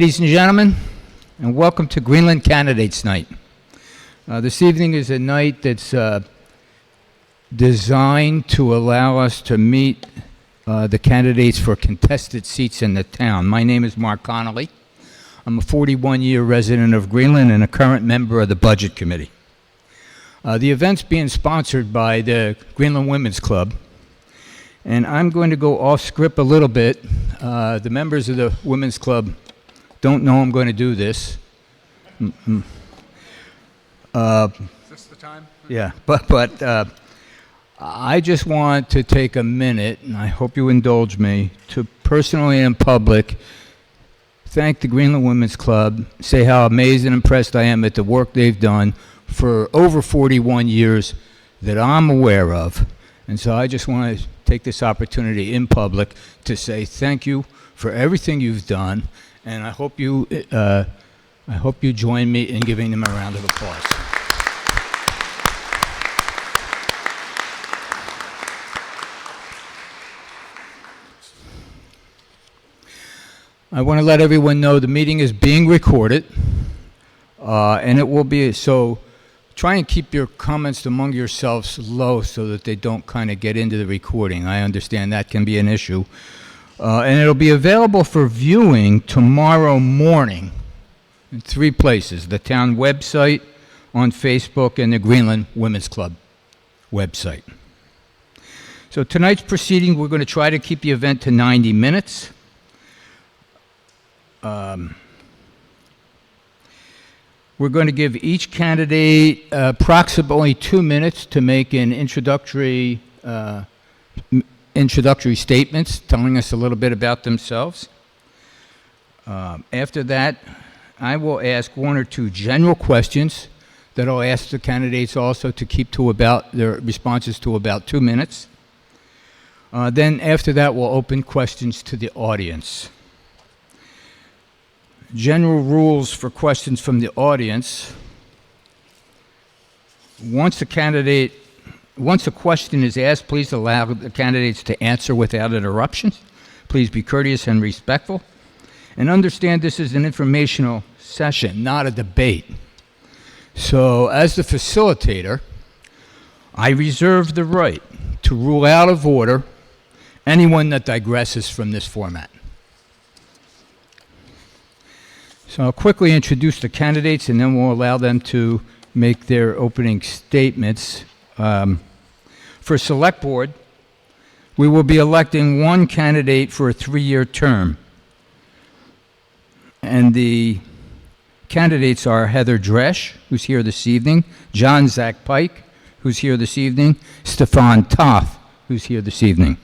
Ladies and gentlemen, and welcome to Greenland Candidates Night. This evening is a night that's designed to allow us to meet the candidates for contested seats in the town. My name is Mark Connolly. I'm a 41-year resident of Greenland and a current member of the Budget Committee. The event's being sponsored by the Greenland Women's Club, and I'm going to go off script a little bit. The members of the Women's Club don't know I'm going to do this. Is this the time? Yeah, but I just want to take a minute, and I hope you indulge me, to personally and in public thank the Greenland Women's Club, say how amazed and impressed I am at the work they've done for over 41 years that I'm aware of. And so I just want to take this opportunity in public to say thank you for everything you've done. And I hope you join me in giving them a round of applause. I want to let everyone know the meeting is being recorded, and it will be, so try and keep your comments among yourselves low so that they don't kind of get into the recording. I understand that can be an issue. And it'll be available for viewing tomorrow morning in 3 places: the town website, on Facebook, and the Greenland Women's Club website. So tonight's proceeding, we're going to try to keep the event to 90 minutes. We're going to give each candidate approximately 2 minutes to make an introductory statements telling us a little bit about themselves. After that, I will ask 1 or 2 general questions that I'll ask the candidates also to keep to about their responses to about 2 minutes. Then after that, we'll open questions to the audience. General rules for questions from the audience. Once a question is asked, please allow the candidates to answer without interruptions. Please be courteous and respectful. And understand this is an informational session, not a debate. So as the facilitator, I reserve the right to rule out of order anyone that digresses from this format. So I'll quickly introduce the candidates, and then we'll allow them to make their opening statements. For Select Board, we will be electing 1 candidate for a 3-year term. And the candidates are Heather Dresch, who's here this evening, John Zach Pike, who's here this evening, Stefan Toth, who's here this evening.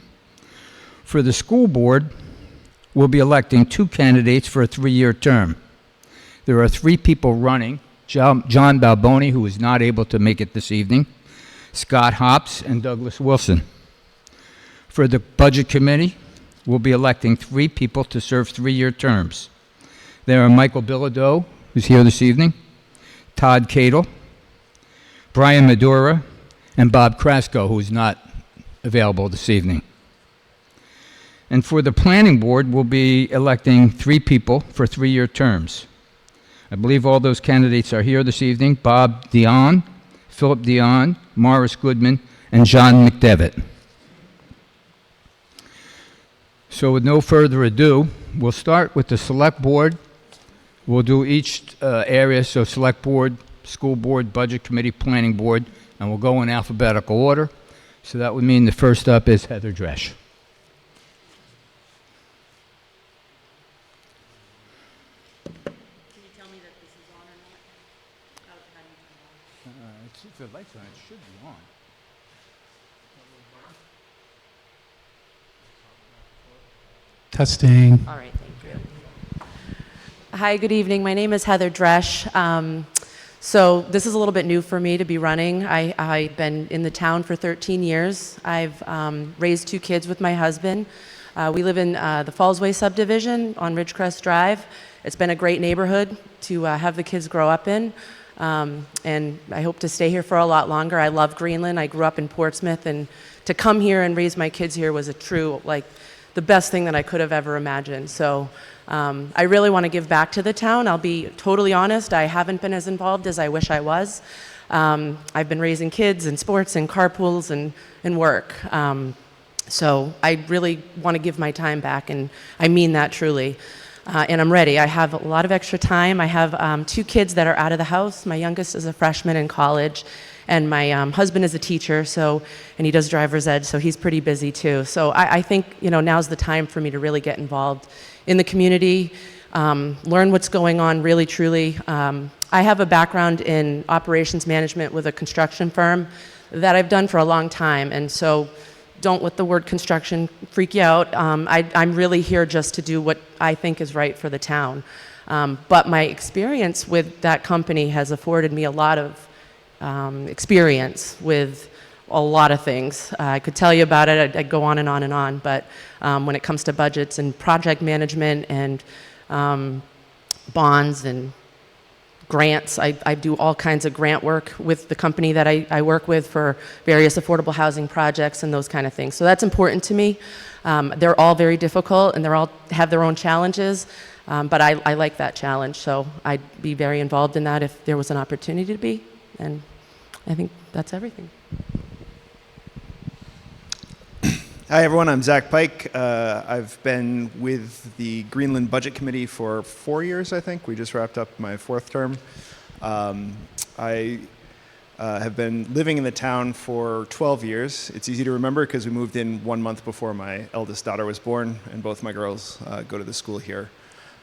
For the School Board, we'll be electing 2 candidates for a 3-year term. There are 3 people running: John Balboni, who is not able to make it this evening, Scott Hops, and Douglas Wilson. For the Budget Committee, we'll be electing 3 people to serve 3-year terms. There are Michael Bilodeau, who's here this evening, Todd Cadle, Brian Madura, and Bob Krasko, who is not available this evening. And for the Planning Board, we'll be electing 3 people for 3-year terms. I believe all those candidates are here this evening: Bob Dion, Philip Dion, Morris Goodman, and John McDevitt. So with no further ado, we'll start with the Select Board. We'll do each area, so Select Board, School Board, Budget Committee, Planning Board, and we'll go in alphabetical order. So that would mean the first up is Heather Dresch. If the light's on, it should be on. Testing. All right, thank you. Hi, good evening. My name is Heather Dresch. So this is a little bit new for me to be running. I've been in the town for 13 years. I've raised 2 kids with my husband. We live in the Fallsway subdivision on Ridgecrest Drive. It's been a great neighborhood to have the kids grow up in. And I hope to stay here for a lot longer. I love Greenland. I grew up in Portsmouth, and to come here and raise my kids here was a true, the best thing that I could have ever imagined. So I really want to give back to the town. I'll be totally honest, I haven't been as involved as I wish I was. I've been raising kids and sports and carpools and work. So I really want to give my time back, and I mean that truly. And I'm ready. I have a lot of extra time. I have 2 kids that are out of the house. My youngest is a freshman in college, and my husband is a teacher, and he does driver's ed, so he's pretty busy too. So I think, now's the time for me to really get involved in the community, learn what's going on really, truly. I have a background in operations management with a construction firm that I've done for a long time, and so don't let the word construction freak you out. I'm really here just to do what I think is right for the town. But my experience with that company has afforded me a lot of experience with a lot of things. I could tell you about it. I'd go on and on and on. But when it comes to budgets and project management and bonds and grants, I do all kinds of grant work with the company that I work with for various affordable housing projects and those kind of things. So that's important to me. They're all very difficult and they all have their own challenges, but I like that challenge. So I'd be very involved in that if there was an opportunity to be. And I think that's everything. Hi, everyone. I'm Zach Pike. I've been with the Greenland Budget Committee for 4 years, I think. We just wrapped up my 4th term. I have been living in the town for 12 years. It's easy to remember because we moved in 1 month before my eldest daughter was born, and both my girls go to the school here.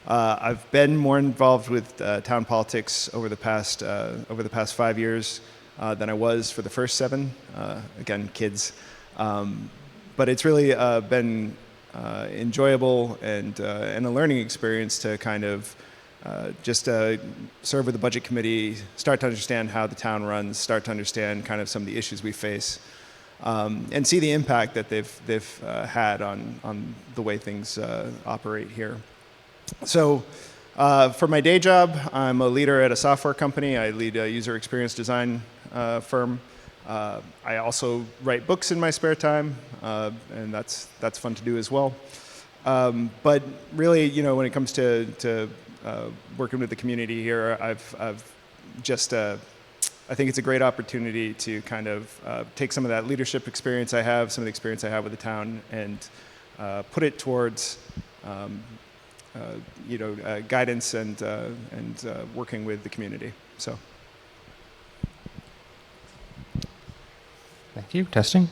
I've been more involved with town politics over the past 5 years than I was for the first 7. Again, kids. But it's really been enjoyable and a learning experience to kind of just serve with the budget committee, start to understand how the town runs, start to understand kind of some of the issues we face, and see the impact that they've had on the way things operate here. So for my day job, I'm a leader at a software company. I lead a user experience design firm. I also write books in my spare time, and that's fun to do as well. But really, when it comes to working with the community here, I've just I think it's a great opportunity to kind of take some of that leadership experience I have, some of the experience I have with the town, and put it towards guidance and working with the community. So. Thank you. Testing.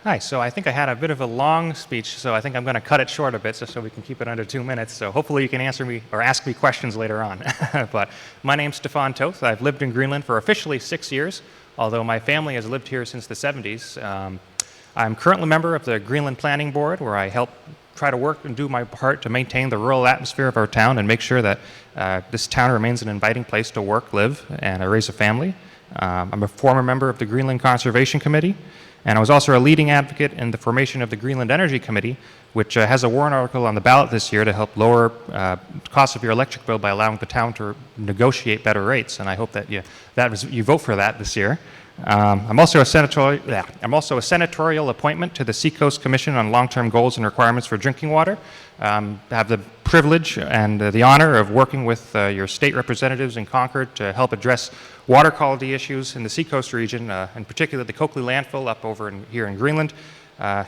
Hi. So I think I had a bit of a long speech, so I think I'm going to cut it short a bit just so we can keep it under 2 minutes. So hopefully you can answer me or ask me questions later on. But my name's Stefan Toth. I've lived in Greenland for officially 6 years, although my family has lived here since the 70s. I'm currently a member of the Greenland Planning Board, where I help try to work and do my part to maintain the rural atmosphere of our town and make sure that this town remains an inviting place to work, live, and raise a family. I'm a former member of the Greenland Conservation Committee, and I was also a leading advocate in the formation of the Greenland Energy Committee, which has a warrant article on the ballot this year to help lower costs of your electric bill by allowing the town to negotiate better rates, and I hope that you vote for that this year. I'm also a senatorial appointment to the Seacoast Commission on Long-Term Goals and Requirements for Drinking Water. I have the privilege and the honor of working with your state representatives in Concord to help address water quality issues in the Seacoast region, in particular the Coakley landfill up over here in Greenland.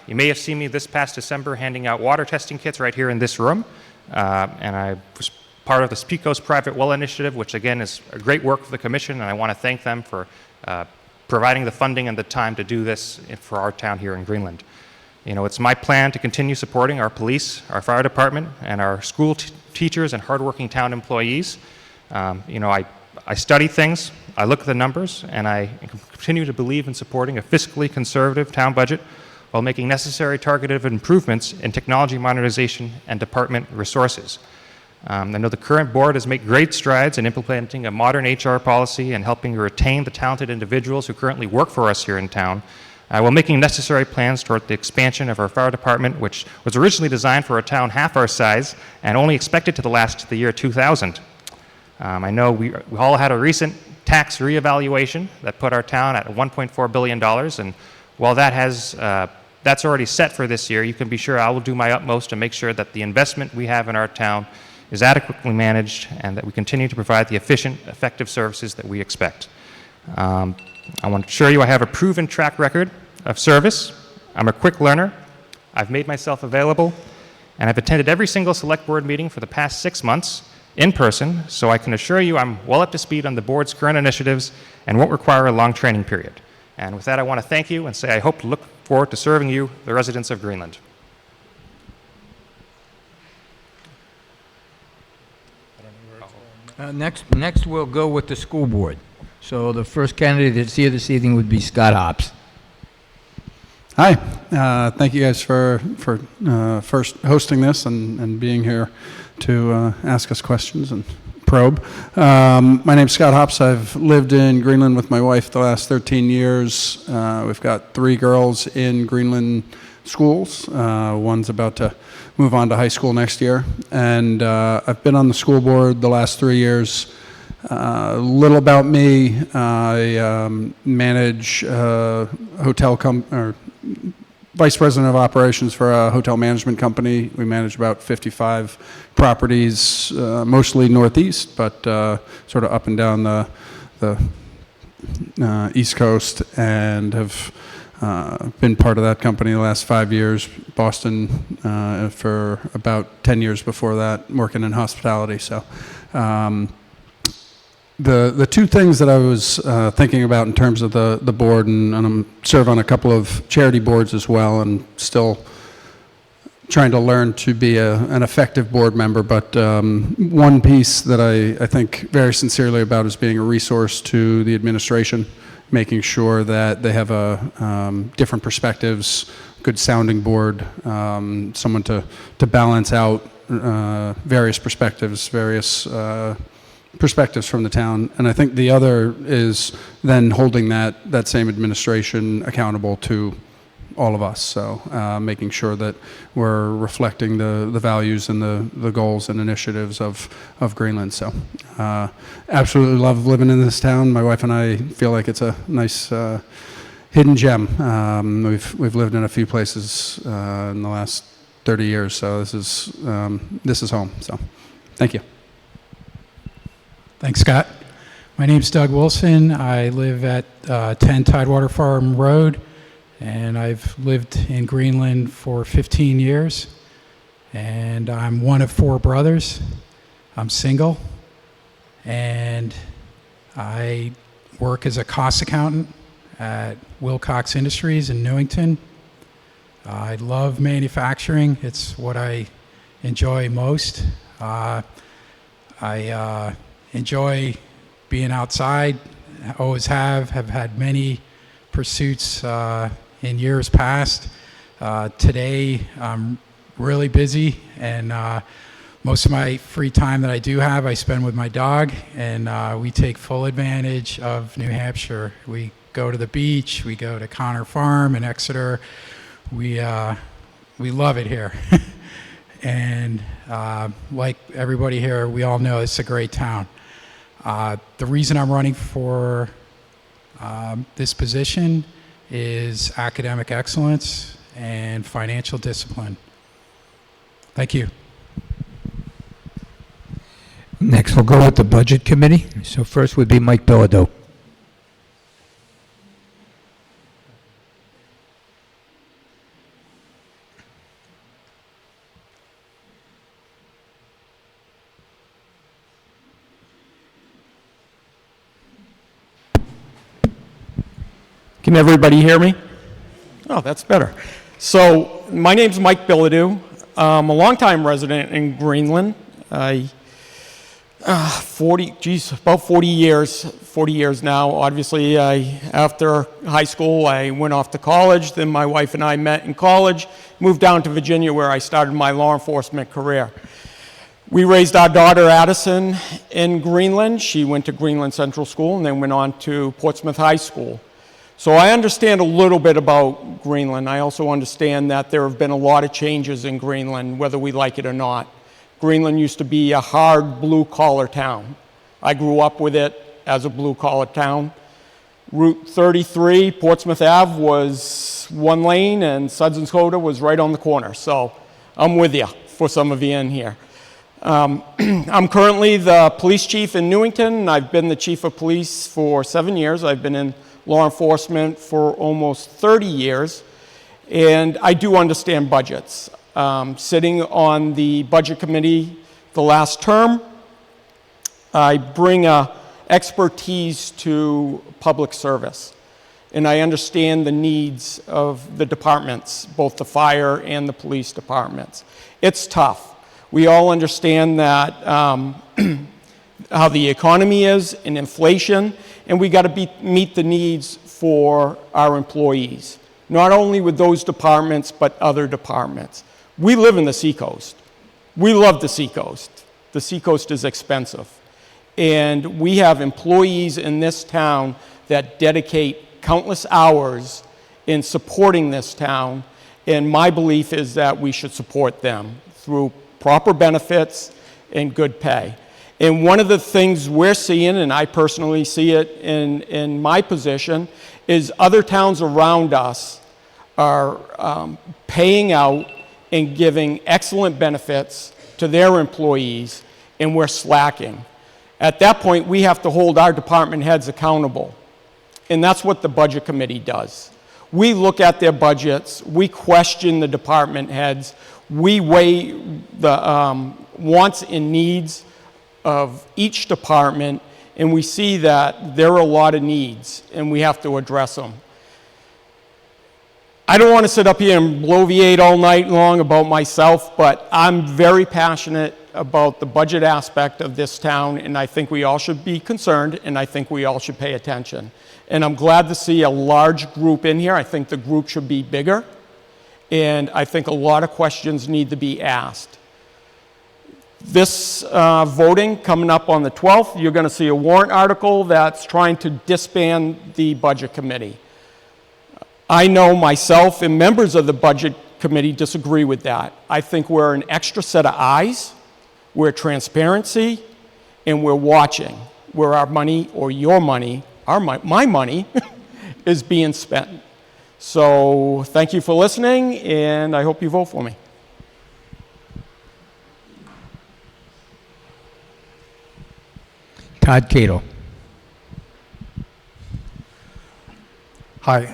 You may have seen me this past December handing out water testing kits right here in this room, and I was part of the Seacoast Private Well Initiative, which again is a great work for the Commission, and I want to thank them for providing the funding and the time to do this for our town here in Greenland. It's my plan to continue supporting our police, our fire department, and our school teachers and hardworking town employees. I study things, I look at the numbers, and I continue to believe in supporting a fiscally conservative town budget while making necessary targeted improvements in technology modernization and department resources. I know the current board has made great strides in implementing a modern HR policy and helping retain the talented individuals who currently work for us here in town, while making necessary plans toward the expansion of our fire department, which was originally designed for a town half our size and only expected to last the year 2000. I know we all had a recent tax reevaluation that put our town at $1.4 billion, and while that has that's already set for this year. You can be sure I will do my utmost to make sure that the investment we have in our town is adequately managed and that we continue to provide the efficient, effective services that we expect. I want to assure you I have a proven track record of service. I'm a quick learner. I've made myself available, and I've attended every single select board meeting for the past 6 months in person, so I can assure you I'm well up to speed on the board's current initiatives and won't require a long training period. And with that, I want to thank you and say I hope to look forward to serving you, the residents of Greenland. Next we'll go with the school board. So the first candidate that's here this evening would be Scott Hobbs. Hi, thank you guys for first hosting this and being here to ask us questions and probe. My name's Scott Hobbs. I've lived in Greenland with my wife the last 13 years. We've got 3 girls in Greenland schools. One's about to move on to high school next year. And I've been on the school board the last 3 years. A little about me, I manage vice president of operations for a hotel management company. We manage about 55 properties, mostly northeast, but sort of up and down the East Coast, and have been part of that company the last 5 years. Boston for about 10 years before that, working in hospitality. So the 2 things that I was thinking about in terms of the board, and I'm serve on a couple of charity boards as well, and still trying to learn to be an effective board member. But one piece that I think very sincerely about is being a resource to the administration, making sure that they have different perspectives, good sounding board, someone to balance out various perspectives, perspectives from the town. And I think the other is then holding that same administration accountable to all of us. So making sure that we're reflecting the values and the goals and initiatives of Greenland. So absolutely love living in this town. My wife and I feel like it's a nice hidden gem. We've lived in a few places in the last 30 years, so this is home. So thank you. Thanks, Scott. My name's Doug Wilson. I live at 10 Tidewater Farm Road, and I've lived in Greenland for 15 years. And I'm one of 4 brothers. I'm single, and I work as a cost accountant at Wilcox Industries in Newington. I love manufacturing. It's what I enjoy most. I enjoy being outside, always have had many pursuits in years past. Today I'm really busy, and most of my free time that I do have I spend with my dog, and we take full advantage of New Hampshire. We go to the beach, we go to Connor Farm in Exeter. We love it here. And like everybody here, we all know it's a great town. The reason I'm running for this position is academic excellence and financial discipline. Thank you. Next, we'll go with the Budget Committee. So first would be Mike Bilodeau. Can everybody hear me? Oh, that's better. So my name's Mike Bilodeau. I'm a longtime resident in Greenland. About 40 years now. Obviously, after high school, I went off to college. Then my wife and I met in college, moved down to Virginia, where I started my law enforcement career. We raised our daughter, Addison, in Greenland. She went to Greenland Central School and then went on to Portsmouth High School. So I understand a little bit about Greenland. I also understand that there have been a lot of changes in Greenland, whether we like it or not. Greenland used to be a hard blue-collar town. I grew up with it as a blue-collar town. Route 33, Portsmouth Ave, was one lane, and Suds and Skoda was right on the corner. So I'm with you for some of you in here. I'm currently the police chief in Newington. I've been the chief of police for 7 years. I've been in law enforcement for almost 30 years, and I do understand budgets. Sitting on the budget committee the last term, I bring expertise to public service, and I understand the needs of the departments, both the fire and the police departments. It's tough. We all understand that how the economy is and inflation, and we got to meet the needs for our employees, not only with those departments, but other departments. We live in the Seacoast. We love the Seacoast. The Seacoast is expensive. And we have employees in this town that dedicate countless hours in supporting this town, and my belief is that we should support them through proper benefits and good pay. And one of the things we're seeing, and I personally see it in my position, is other towns around us are paying out and giving excellent benefits to their employees, and we're slacking. At that point, we have to hold our department heads accountable. And that's what the budget committee does. We look at their budgets, we question the department heads, we weigh the wants and needs of each department, and we see that there are a lot of needs, and we have to address them. I don't want to sit up here and bloviate all night long about myself, but I'm very passionate about the budget aspect of this town, and I think we all should be concerned, and I think we all should pay attention. And I'm glad to see a large group in here. I think the group should be bigger, and I think a lot of questions need to be asked. This voting coming up on the 12th, you're going to see a warrant article that's trying to disband the budget committee. I know myself and members of the budget committee disagree with that. I think we're an extra set of eyes, we're transparency, and we're watching where our money or your money, my money, is being spent. So thank you for listening, and I hope you vote for me. Todd Cato. Hi,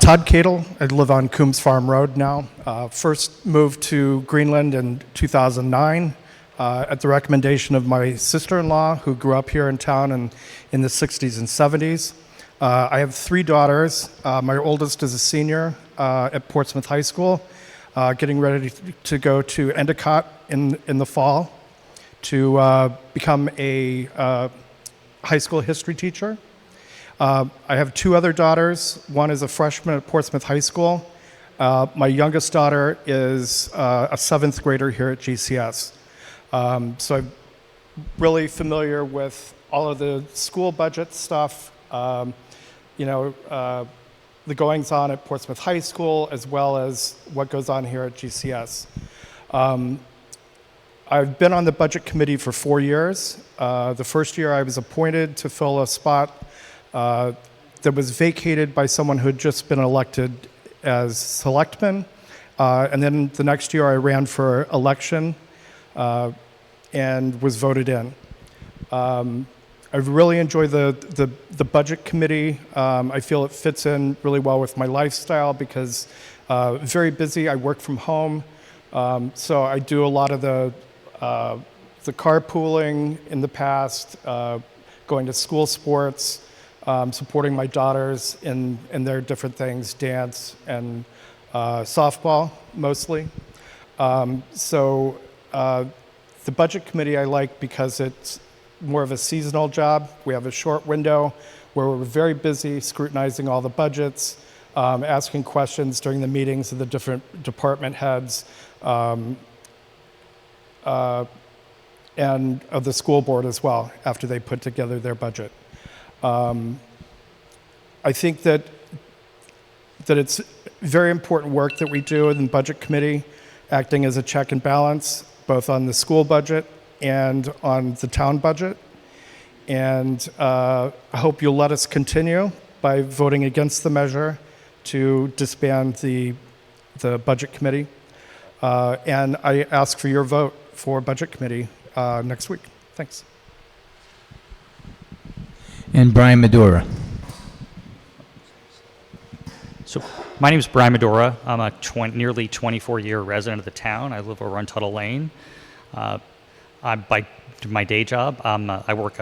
Todd Cadle. I live on Coombs Farm Road now. First moved to Greenland in 2009 at the recommendation of my sister-in-law who grew up here in town in the 60s and 70s. I have 3 daughters. My oldest is a senior at Portsmouth High School, getting ready to go to Endicott in the fall to become a high school history teacher. I have 2 other daughters. One is a freshman at Portsmouth High School. My youngest daughter is a 7th grader here at GCS. So I'm really familiar with all of the school budget stuff, the goings-on at Portsmouth High School, as well as what goes on here at GCS. I've been on the budget committee for 4 years. The first year I was appointed to fill a spot that was vacated by someone who had just been elected as selectman. And then the next year I ran for election and was voted in. I've really enjoyed the budget committee. I feel it fits in really well with my lifestyle because very busy. I work from home. So I do a lot of the carpooling in the past, going to school sports, supporting my daughters in their different things, dance and softball mostly. So the budget committee I like because it's more of a seasonal job. We have a short window where we're very busy scrutinizing all the budgets, asking questions during the meetings of the different department heads, and of the school board as well after they put together their budget. I think that it's very important work that we do in the budget committee, acting as a check and balance, both on the school budget and on the town budget. And I hope you'll let us continue by voting against the measure to disband the Budget Committee. And I ask for your vote for Budget Committee next week. Thanks. And Brian Medora. So my name is Brian Medora. I'm a nearly 24-year resident of the town. I live over on Tuttle Lane. By my day job, I work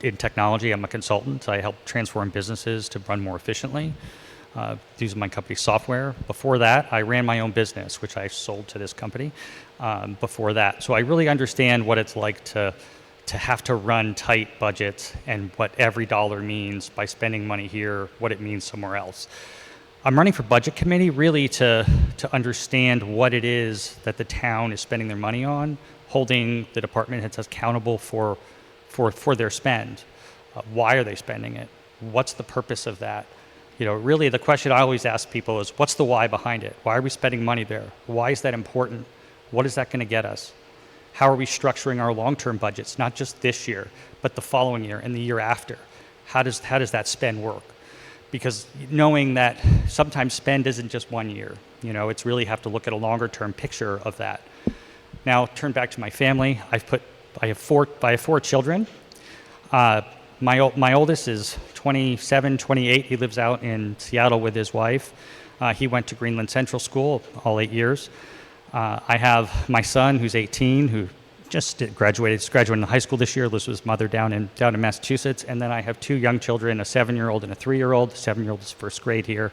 in technology. I'm a consultant. I help transform businesses to run more efficiently using my company's software. Before that, I ran my own business, which I sold to this company before that. So I really understand what it's like to have to run tight budgets and what every dollar means by spending money here, what it means somewhere else. I'm running for Budget Committee really to understand what it is that the town is spending their money on, holding the department heads accountable for their spend. Why are they spending it? What's the purpose of that? You know, really the question I always ask people is, what's the why behind it? Why are we spending money there? Why is that important? What is that going to get us? How are we structuring our long-term budgets, not just this year, but the following year and the year after? How does that spend work? Because knowing that sometimes spend isn't just 1 year, you know, it's really have to look at a longer-term picture of that. Now, turn back to my family. I have four children. My oldest is 27, 28. He lives out in Seattle with his wife. He went to Greenland Central School all 8 years. I have my son, who's 18, who just graduated. He's graduating high school this year. Lives with his mother down in Massachusetts. And then I have two young children, a 7-year-old and a 3-year-old. The 7-year-old is first grade here.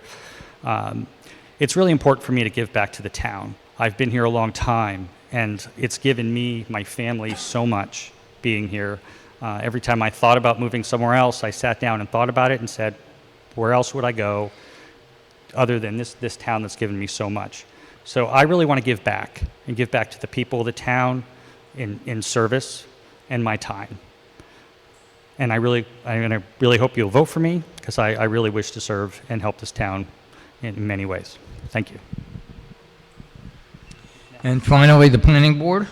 It's really important for me to give back to the town. I've been here a long time, and it's given me, my family, so much being here. Every time I thought about moving somewhere else, I sat down and thought about it and said, where else would I go other than this town that's given me so much? So I really want to give back, and give back to the people of the town in service and my time. And I really hope you'll vote for me, because I really wish to serve and help this town in many ways. Thank you. And finally, the Planning Board.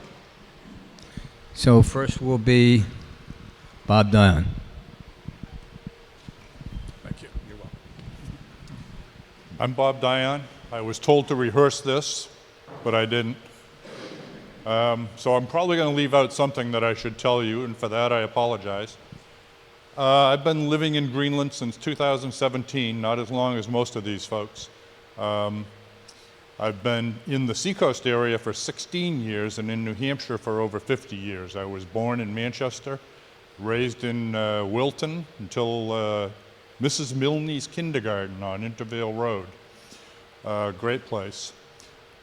So first will be Bob Dion. Thank you. You're welcome. I'm Bob Dion. I was told to rehearse this, but I didn't. So I'm probably going to leave out something that I should tell you, and for that I apologize. I've been living in Greenland since 2017, not as long as most of these folks. I've been in the Seacoast area for 16 years and in New Hampshire for over 50 years. I was born in Manchester, raised in Wilton until Mrs. Milne's kindergarten on Intervale Road. Great place.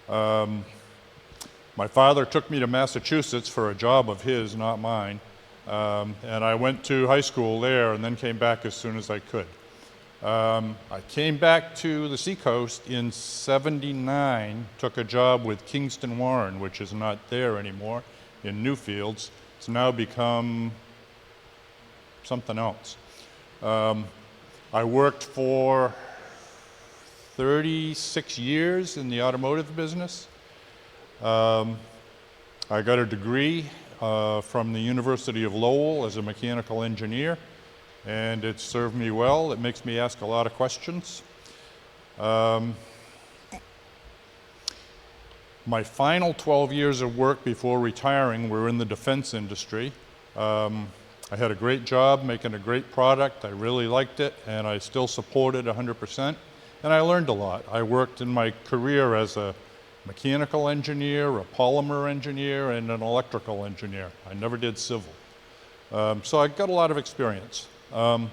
My father took me to Massachusetts for a job of his, not mine, and I went to high school there and then came back as soon as I could. I came back to the Seacoast in '79, took a job with Kingston Warren, which is not there anymore, in Newfields. It's now become something else. I worked for 36 years in the automotive business. I got a degree from the University of Lowell as a mechanical engineer, and it's served me well. It makes me ask a lot of questions. My final 12 years of work before retiring were in the defense industry. I had a great job making a great product. I really liked it, and I still support it 100%. And I learned a lot. I worked in my career as a mechanical engineer, a polymer engineer, and an electrical engineer. I never did civil. So I got a lot of experience. 5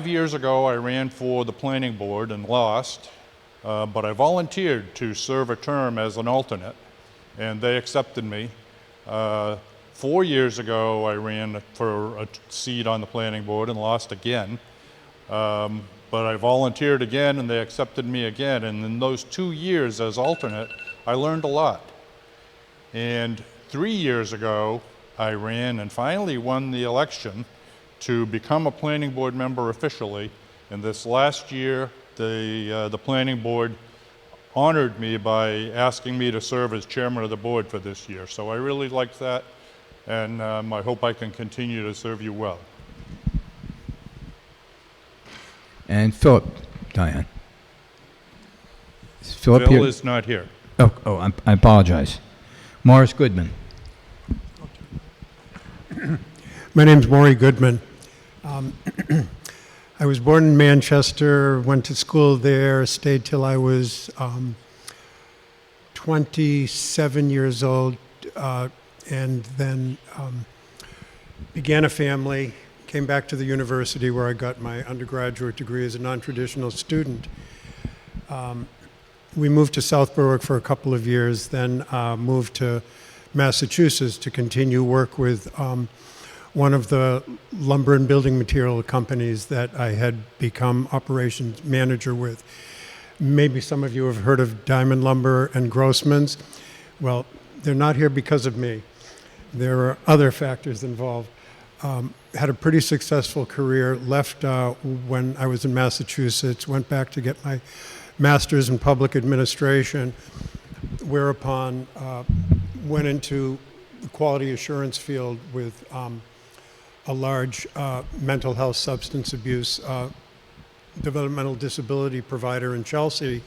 years ago, I ran for the planning board and lost, but I volunteered to serve a term as an alternate, and they accepted me. 4 years ago, I ran for a seat on the planning board and lost again. But I volunteered again, and they accepted me again. And in those 2 years as alternate, I learned a lot. And 3 years ago, I ran and finally won the election to become a planning board member officially. And this last year, the planning board honored me by asking me to serve as chairman of the board for this year. So I really liked that, and I hope I can continue to serve you well. And Philip, Diane. Is Philip Bill here? is not here. I apologize. Morris Goodman. My name's Maury Goodman. I was born in Manchester, went to school there, stayed till I was 27 years old, and then began a family, came back to the university where I got my undergraduate degree as a non-traditional student. We moved to South Berwick for a couple of years, then moved to Massachusetts to continue work with one of the lumber and building material companies that I had become operations manager with. Maybe some of you have heard of Diamond Lumber and Grossman's. Well, they're not here because of me. There are other factors involved. Had a pretty successful career, left when I was in Massachusetts, went back to get my master's in public administration, whereupon went into the quality assurance field with a large mental health, substance abuse, developmental disability provider in Chelsea,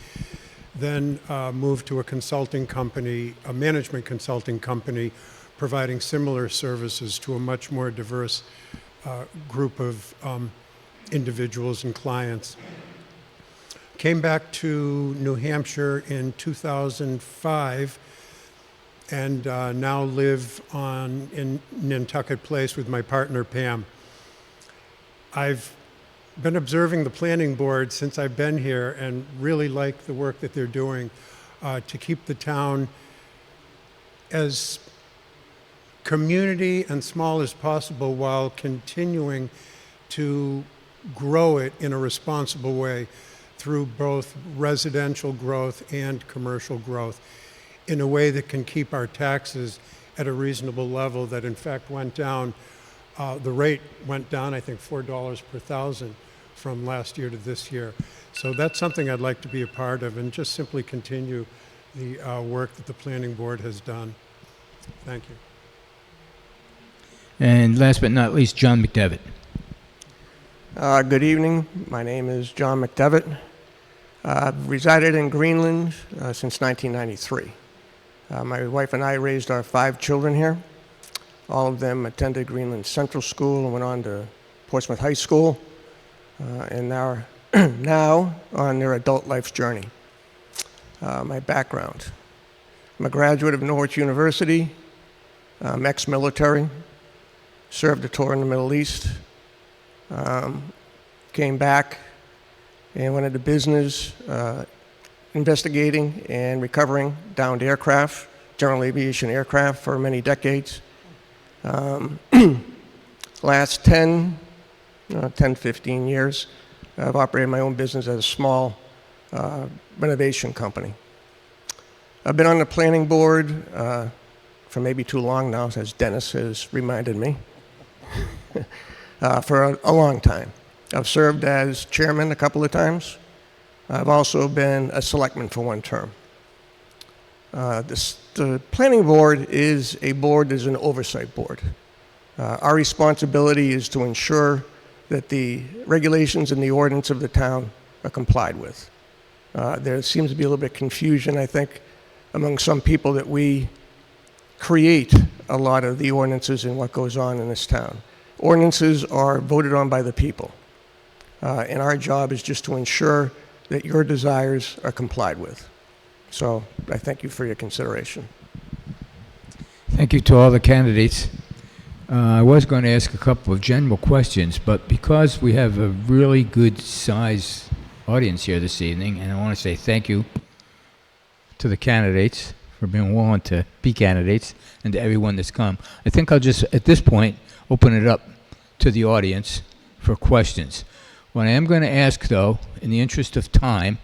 then moved to a consulting company, a management consulting company, providing similar services to a much more diverse group of individuals and clients. Came back to New Hampshire in 2005 and now live in Nantucket Place with my partner, Pam. I've been observing the planning board since I've been here and really like the work that they're doing to keep the town as community and small as possible while continuing to grow it in a responsible way through both residential growth and commercial growth in a way that can keep our taxes at a reasonable level that in fact went down. The rate went down, I think, $4 per thousand from last year to this year. So that's something I'd like to be a part of and just simply continue the work that the planning board has done. Thank you. And last but not least, John McDevitt. Good evening. My name is John McDevitt. I've resided in Greenland since 1993. My wife and I raised our 5 children here. All of them attended Greenland Central School and went on to Portsmouth High School, and are now on their adult life's journey. My background: I'm a graduate of Norwich University, ex-military, served a tour in the Middle East, came back and went into business, investigating and recovering downed aircraft, general aviation aircraft, for many decades. Last 15 years, I've operated my own business as a small renovation company. I've been on the planning board for maybe too long now, as Dennis has reminded me, for a long time. I've served as chairman a couple of times. I've also been a selectman for one term. The planning board is an oversight board. Our responsibility is to ensure that the regulations and the ordinance of the town are complied with. There seems to be a little bit of confusion, I think, among some people that we create a lot of the ordinances and what goes on in this town. Ordinances are voted on by the people, and our job is just to ensure that your desires are complied with. So I thank you for your consideration. Thank you to all the candidates. I was going to ask a couple of general questions, but because we have a really good size audience here this evening, and I want to say thank you to the candidates for being willing to be candidates and to everyone that's come. I think I'll just, at this point, open it up to the audience for questions. What I am going to ask, though, in the interest of time,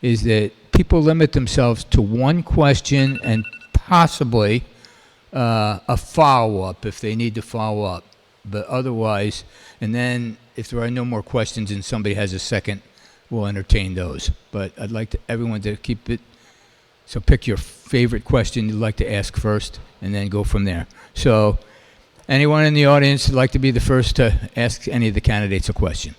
is that people limit themselves to one question and possibly a follow-up if they need to follow up. But otherwise, and then if there are no more questions and somebody has a second, we'll entertain those. But I'd like everyone to keep it, so pick your favorite question you'd like to ask first and then go from there. So anyone in the audience would like to be the first to ask any of the candidates a question?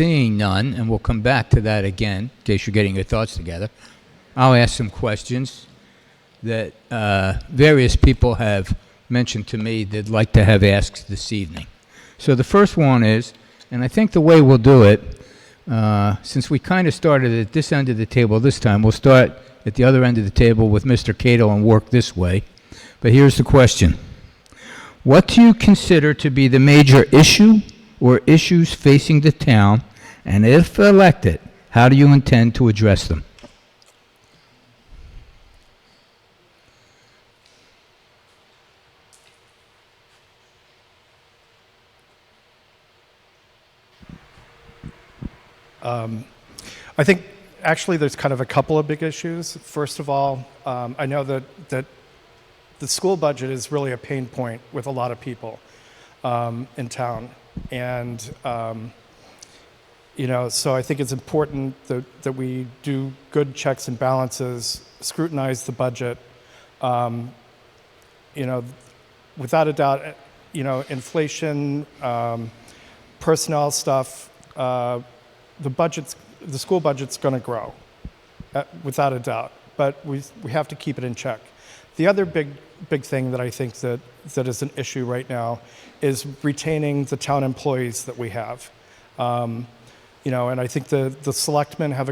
Seeing none, and we'll come back to that again, in case you're getting your thoughts together, I'll ask some questions that various people have mentioned to me they'd like to have asked this evening. So the first one is, and I think the way we'll do it, since we kind of started at this end of the table this time, we'll start at the other end of the table with Mr. Cato and work this way. But here's the question. What do you consider to be the major issue or issues facing the town, and if elected, how do you intend to address them? I think actually there's kind of a couple of big issues. First of all, I know that the school budget is really a pain point with a lot of people in town. And, so I think it's important that we do good checks and balances, scrutinize the budget. Without a doubt, inflation, personnel stuff, the school budget's going to grow, without a doubt. But we have to keep it in check. The other big thing that I think that is an issue right now is retaining the town employees that we have. And I think the selectmen have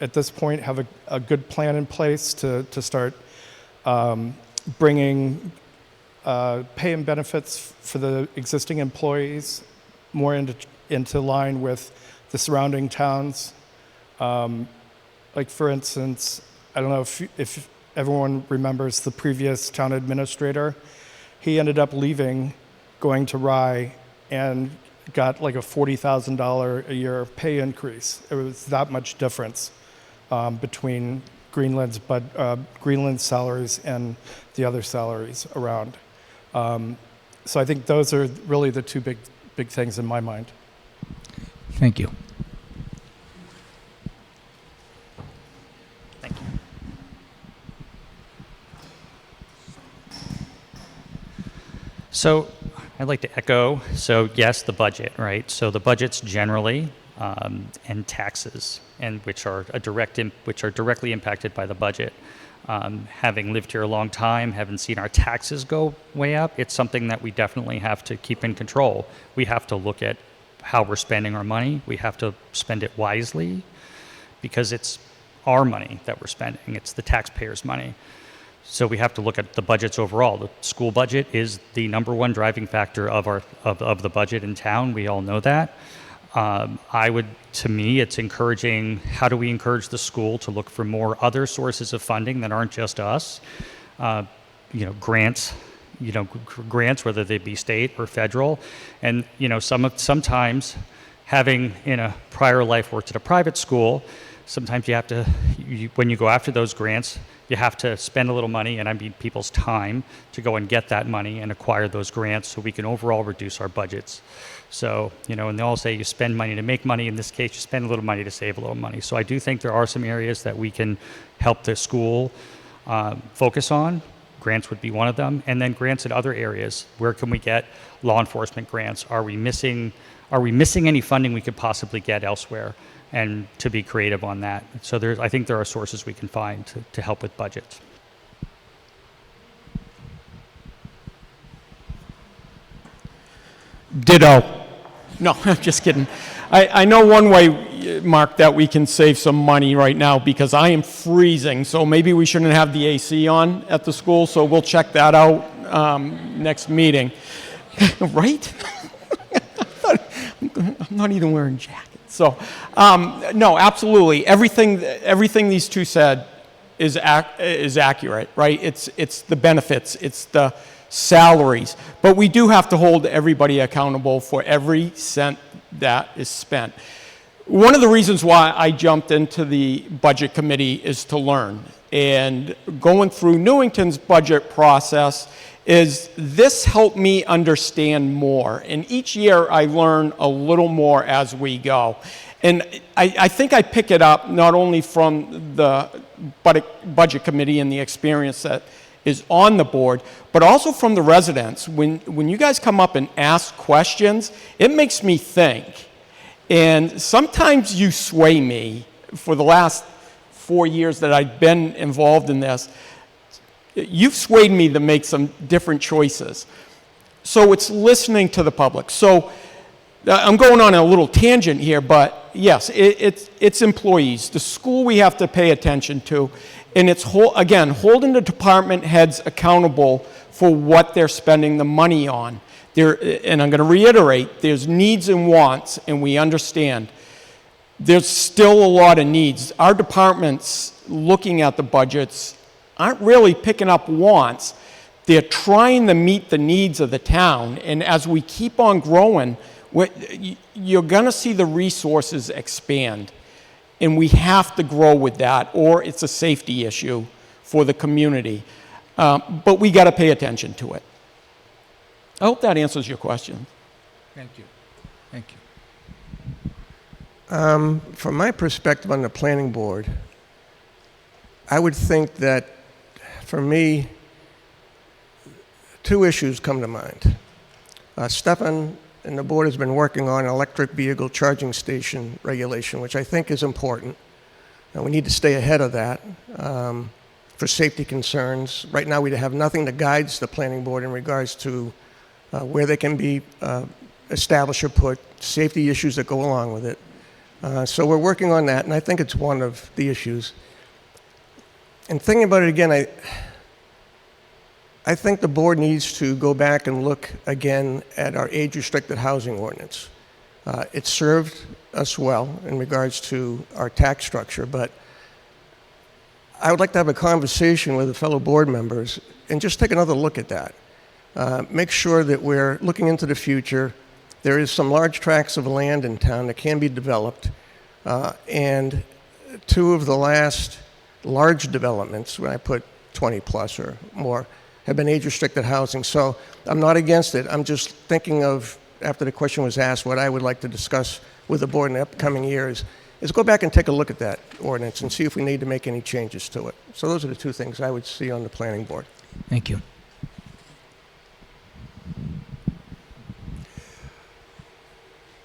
at this point, have a good plan in place to start bringing pay and benefits for the existing employees more into line with the surrounding towns. Like for instance, I don't know if everyone remembers the previous town administrator. He ended up leaving, going to Rye, and got like a $40,000 a year pay increase. It was that much difference between Greenland's salaries and the other salaries around. So I think those are really the two big things in my mind. Thank you. Thank you. So I'd like to echo, so yes, the budget, right? So the budget's generally, and taxes, and which are directly impacted by the budget. Having lived here a long time, having seen our taxes go way up, it's something that we definitely have to keep in control. We have to look at how we're spending our money. We have to spend it wisely because it's our money that we're spending. It's the taxpayers' money. So we have to look at the budgets overall. The school budget is the #1 driving factor of the budget in town. We all know that. To me, it's encouraging, how do we encourage the school to look for more other sources of funding that aren't just us? Grants, whether they be state or federal. And, sometimes having in a prior life worked at a private school, sometimes you have to, when you go after those grants, you have to spend a little money, and I mean people's time, to go and get that money and acquire those grants so we can overall reduce our budgets. So, and they all say you spend money to make money. In this case, you spend a little money to save a little money. So I do think there are some areas that we can help the school focus on. Grants would be one of them. And then grants in other areas. Where can we get law enforcement grants? Are we missing any funding we could possibly get elsewhere? And to be creative on that. So I think there are sources we can find to help with budgets. Ditto. No, I'm just kidding. I know one way, Mark, that we can save some money right now, because I am freezing, so maybe we shouldn't have the AC on at the school, so we'll check that out next meeting. Right? I'm not even wearing jackets. So, no, absolutely. Everything these two said is accurate, right? It's the benefits, it's the salaries, but we do have to hold everybody accountable for every cent that is spent. One of the reasons why I jumped into the budget committee is to learn, and going through Newington's budget process is this helped me understand more, and each year I learn a little more as we go. And I think I pick it up not only from the budget committee and the experience that is on the board, but also from the residents. When you guys come up and ask questions, it makes me think. And sometimes you sway me. For the last 4 years that I've been involved in this, you've swayed me to make some different choices. So it's listening to the public. So I'm going on a little tangent here, but yes, it's employees. The school we have to pay attention to, and it's, again, holding the department heads accountable for what they're spending the money on. And I'm going to reiterate, there's needs and wants, and we understand. There's still a lot of needs. Our departments, looking at the budgets, aren't really picking up wants. They're trying to meet the needs of the town, and as we keep on growing, you're going to see the resources expand, and we have to grow with that, or it's a safety issue for the community. But we got to pay attention to it. I hope that answers your question. Thank you. Thank you. From my perspective on the planning board, I would think that, for me, 2 issues come to mind. Stefan and the board has been working on electric vehicle charging station regulation, which I think is important. And we need to stay ahead of that for safety concerns. Right now, we have nothing that guides the planning board in regards to where they can be established or put, safety issues that go along with it. So we're working on that, and I think it's one of the issues. And thinking about it again, I think the board needs to go back and look again at our age-restricted housing ordinance. It served us well in regards to our tax structure, but I would like to have a conversation with the fellow board members and just take another look at that. Make sure that we're looking into the future. There is some large tracts of land in town that can be developed, and 2 of the last large developments, when I put 20 plus or more, have been age-restricted housing. So I'm not against it. I'm just thinking of, after the question was asked, what I would like to discuss with the board in the upcoming years is go back and take a look at that ordinance and see if we need to make any changes to it. So those are the 2 things I would see on the planning board. Thank you.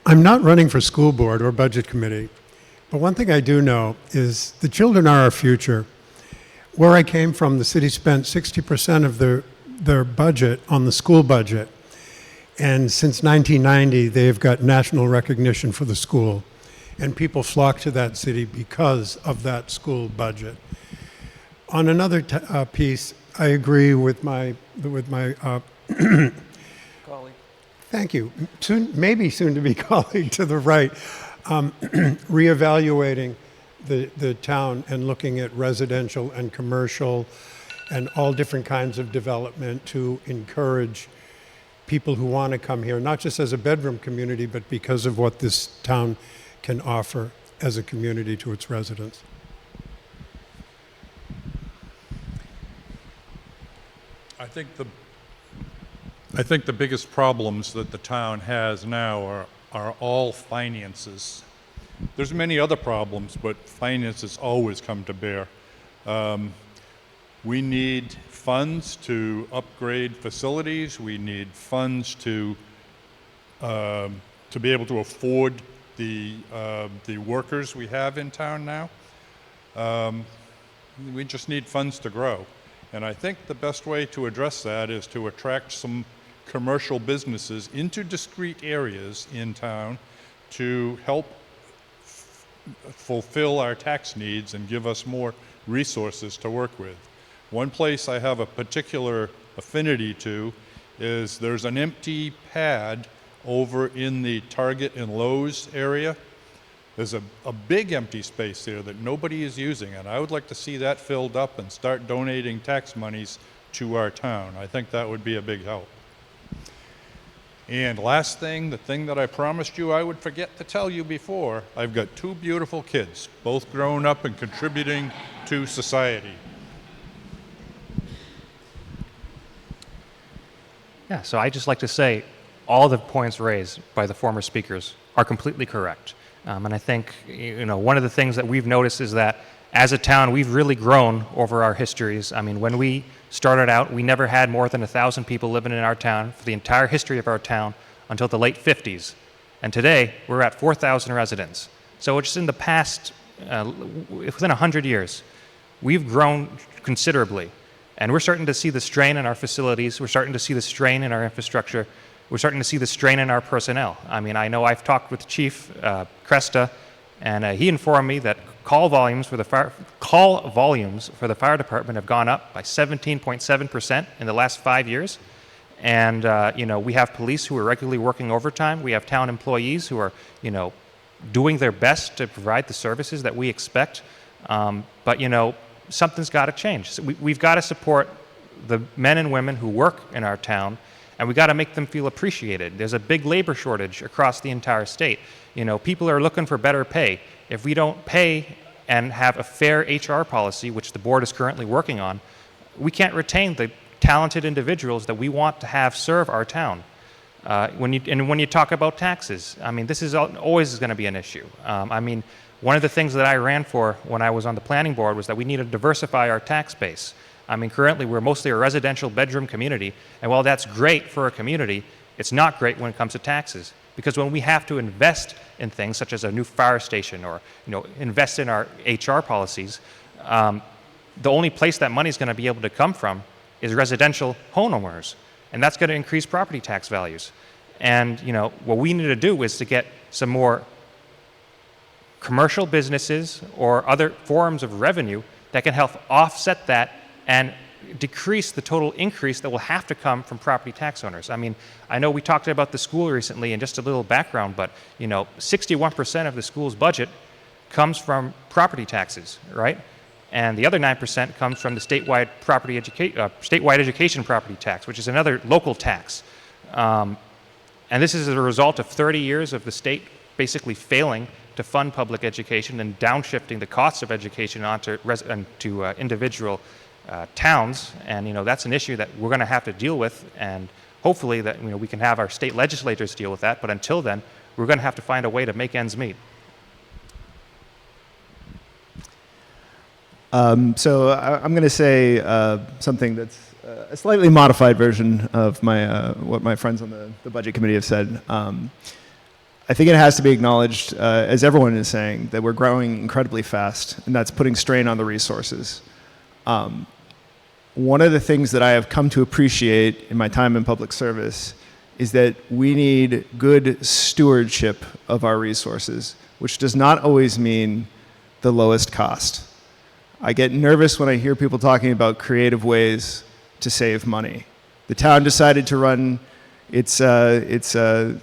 I'm not running for school board or budget committee, but one thing I do know is the children are our future. Where I came from, the city spent 60% of their budget on the school budget. And since 1990, they've got national recognition for the school. And people flock to that city because of that school budget. On another piece, I agree with my Colleague. thank you, maybe soon to be colleague to the right, reevaluating the town and looking at residential and commercial and all different kinds of development to encourage people who want to come here, not just as a bedroom community, but because of what this town can offer as a community to its residents. I think the biggest problems that the town has now are all finances. There's many other problems, but finances always come to bear. We need funds to upgrade facilities. We need funds to be able to afford the workers we have in town now. We just need funds to grow. And I think the best way to address that is to attract some commercial businesses into discrete areas in town to help fulfill our tax needs and give us more resources to work with. One place I have a particular affinity to is there's an empty pad over in the Target and Lowe's area. There's a big empty space there that nobody is using, and I would like to see that filled up and start donating tax monies to our town. I think that would be a big help. And last thing, the thing that I promised you I would forget to tell you before, I've got 2 beautiful kids, both grown up and contributing to society. Yeah, so I just like to say all the points raised by the former speakers are completely correct. And I think, one of the things that we've noticed is that as a town, we've really grown over our histories. I mean, when we started out, we never had more than 1,000 people living in our town for the entire history of our town until the late 50s. And today, we're at 4,000 residents. So just in the past, within 100 years, we've grown considerably. And we're starting to see the strain in our facilities. We're starting to see the strain in our infrastructure. We're starting to see the strain in our personnel. I mean, I know I've talked with Chief Cresta, and he informed me that call volumes for the fire department have gone up by 17.7% in the last 5 years. And we have police who are regularly working overtime. We have town employees who are doing their best to provide the services that we expect. But something's got to change. So we've got to support the men and women who work in our town, and we got to make them feel appreciated. There's a big labor shortage across the entire state. People are looking for better pay. If we don't pay and have a fair HR policy, which the board is currently working on, we can't retain the talented individuals that we want to have serve our town. When you talk about taxes, I mean, this is always going to be an issue. One of the things that I ran for when I was on the planning board was that we need to diversify our tax base. Currently we're mostly a residential bedroom community, and while that's great for a community, it's not great when it comes to taxes. Because when we have to invest in things such as a new fire station or invest in our HR policies, the only place that money is going to be able to come from is residential homeowners, and that's going to increase property tax values. And what we need to do is to get some more commercial businesses or other forms of revenue that can help offset that and decrease the total increase that will have to come from property tax owners. I know we talked about the school recently, and just a little background, but 61% of the school's budget comes from property taxes, right? And the other 9% comes from the statewide education property tax, which is another local tax. And this is a result of 30 years of the state basically failing to fund public education and downshifting the costs of education onto individual towns. And that's an issue that we're going to have to deal with, and hopefully that we can have our state legislators deal with that. But until then, we're going to have to find a way to make ends meet. So I'm going to say something that's a slightly modified version of what my friends on the budget committee have said. I think it has to be acknowledged, as everyone is saying, that we're growing incredibly fast, and that's putting strain on the resources. One of the things that I have come to appreciate in my time in public service is that we need good stewardship of our resources, which does not always mean the lowest cost. I get nervous when I hear people talking about creative ways to save money. The town decided to run its budget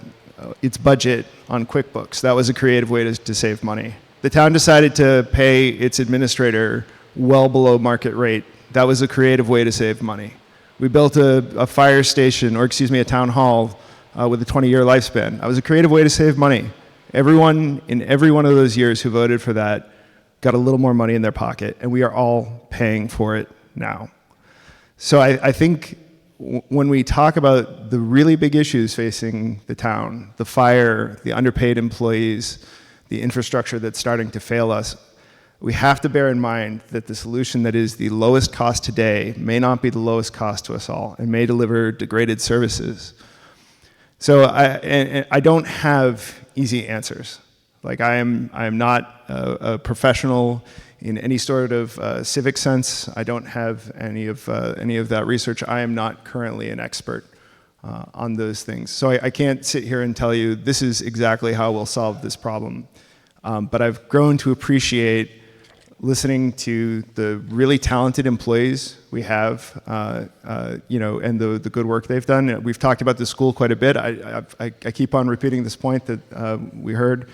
on QuickBooks. That was a creative way to save money. The town decided to pay its administrator well below market rate. That was a creative way to save money. We built a fire station, a town hall with a 20-year lifespan. That was a creative way to save money. Everyone in every one of those years who voted for that got a little more money in their pocket, and we are all paying for it now. So I think when we talk about the really big issues facing the town, the fire, the underpaid employees, the infrastructure that's starting to fail us, we have to bear in mind that the solution that is the lowest cost today may not be the lowest cost to us all and may deliver degraded services. So I don't have easy answers. Like I am not a professional in any sort of civic sense. I don't have any of that research. I am not currently an expert on those things. So I can't sit here and tell you this is exactly how we'll solve this problem. But I've grown to appreciate listening to the really talented employees we have, and the good work they've done. We've talked about the school quite a bit. I keep on repeating this point that we heard.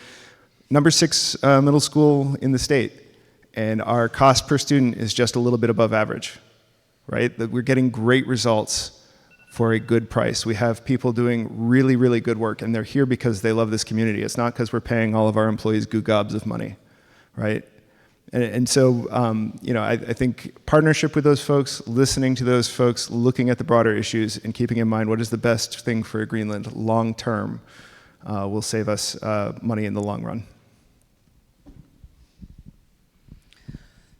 Number 6 middle school in the state, and our cost per student is just a little bit above average, right? That we're getting great results for a good price. We have people doing really, really good work, and they're here because they love this community. It's not because we're paying all of our employees goo gobs of money, right? And so, I think partnership with those folks, listening to those folks, looking at the broader issues, and keeping in mind what is the best thing for Greenland long term will save us money in the long run.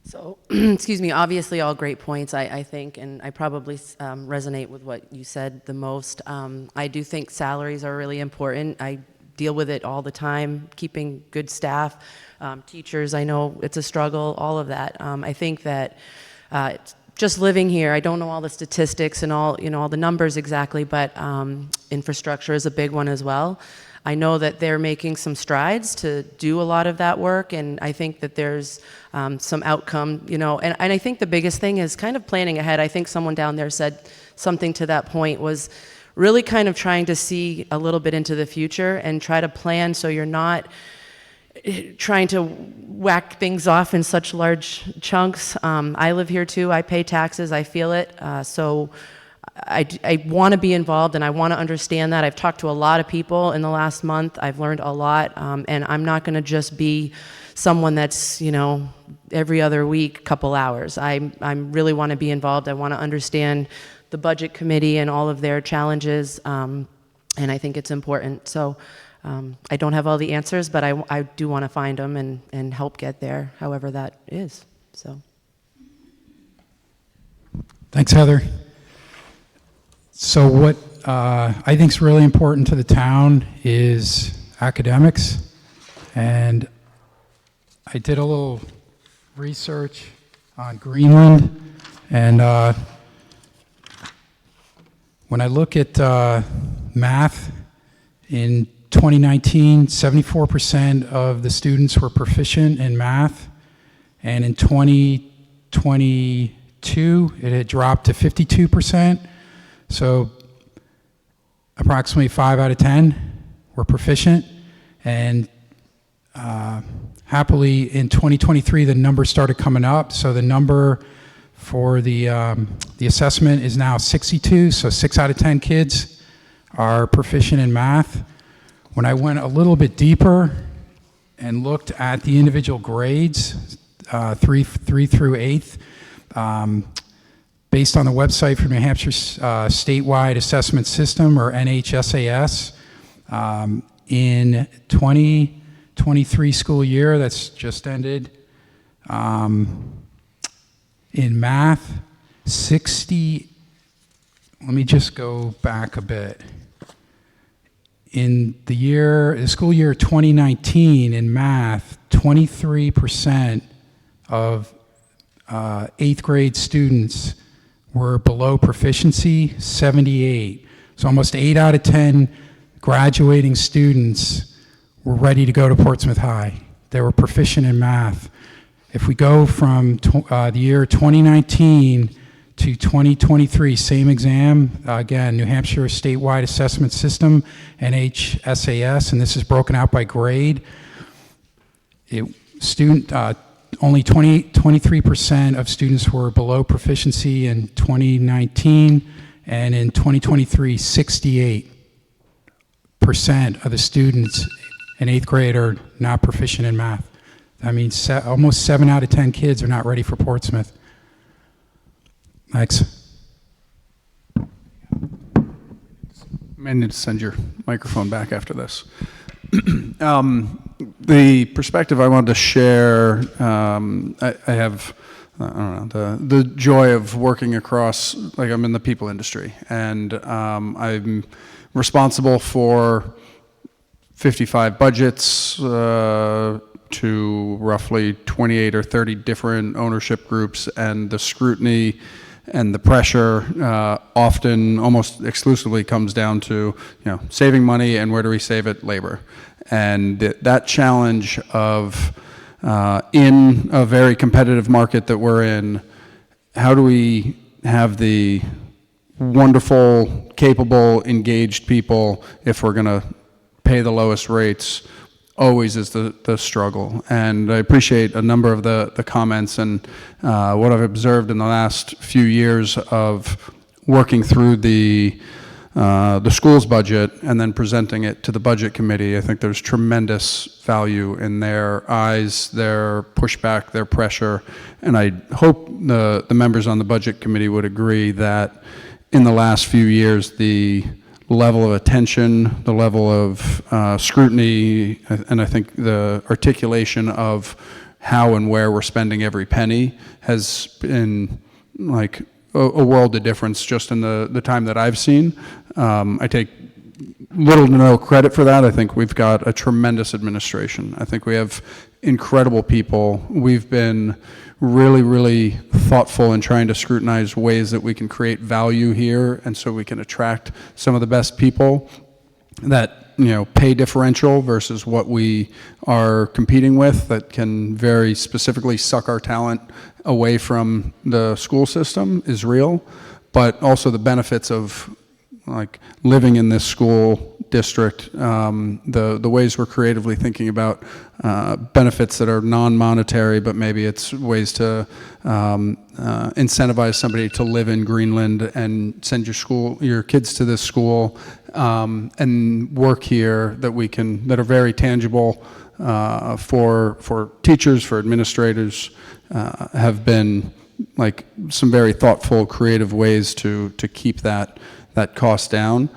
So, excuse me, obviously all great points, I think, and I probably resonate with what you said the most. I do think salaries are really important. I deal with it all the time, keeping good staff, teachers, I know it's a struggle, all of that. I think that just living here, I don't know all the statistics and all, all the numbers exactly, but infrastructure is a big one as well. I know that they're making some strides to do a lot of that work, and I think that there's some outcome, and I think the biggest thing is kind of planning ahead. I think someone down there said something to that point, was really kind of trying to see a little bit into the future and try to plan so you're not trying to whack things off in such large chunks. I live here too, I pay taxes, I feel it, so I want to be involved and I want to understand that. I've talked to a lot of people in the last month, I've learned a lot, and I'm not going to just be someone that's, every other week, couple hours. I really want to be involved, I want to understand the budget committee and all of their challenges, and I think it's important. So I don't have all the answers, but I do want to find them and help get there, however that is. So. Thanks, Heather. So what I think is really important to the town is academics, and I did a little research on Greenland, and when I look at math, in 2019, 74% of the students were proficient in math, and in 2022, it had dropped to 52%. So approximately 5 out of 10 were proficient, and happily in 2023, the number started coming up. So the number for the assessment is now 62, so 6 out of 10 kids are proficient in math. When I went a little bit deeper and looked at the individual grades, 3 through 8th, based on the website for New Hampshire Statewide Assessment System, or NHSAS, in 2023 school year that's just ended, in math, let me just go back a bit. In the school year 2019 in math, 23% of 8th grade students were below proficiency, 78. So almost 8 out of 10 graduating students were ready to go to Portsmouth High. They were proficient in math. If we go from the year 2019 to 2023, same exam, again, New Hampshire Statewide Assessment System, NHSAS, and this is broken out by grade. Only 23% of students were below proficiency in 2019, and in 2023, 68% of the students in 8th grade are not proficient in math. That means almost 7 out of 10 kids are not ready for Portsmouth. Thanks. I may need to send your microphone back after this. The perspective I wanted to share, I have, I don't know, the joy of working across, like I'm in the people industry, and I'm responsible for 55 budgets to roughly 28 or 30 different ownership groups, and the scrutiny and the pressure often, almost exclusively, comes down to saving money, and where do we save it? Labor. And that challenge of in a very competitive market that we're in, how do we have the wonderful, capable, engaged people if we're going to pay the lowest rates? Always is the struggle. And I appreciate a number of the comments and what I've observed in the last few years of working through the school's budget and then presenting it to the budget committee. I think there's tremendous value in their eyes, their pushback, their pressure, and I hope the members on the budget committee would agree that in the last few years, the level of attention, the level of scrutiny, and I think the articulation of how and where we're spending every penny has been like a world of difference just in the time that I've seen. I take little to no credit for that. I think we've got a tremendous administration. I think we have incredible people. We've been really, really thoughtful in trying to scrutinize ways that we can create value here, and so we can attract some of the best people that, pay differential versus what we are competing with, that can very specifically suck our talent away from the school system is real, but also the benefits of like living in this school district, the ways we're creatively thinking about benefits that are non-monetary, but maybe it's ways to incentivize somebody to live in Greenland and send your kids to this school and work here that are very tangible for teachers, for administrators, have been like some very thoughtful, creative ways to keep that cost down.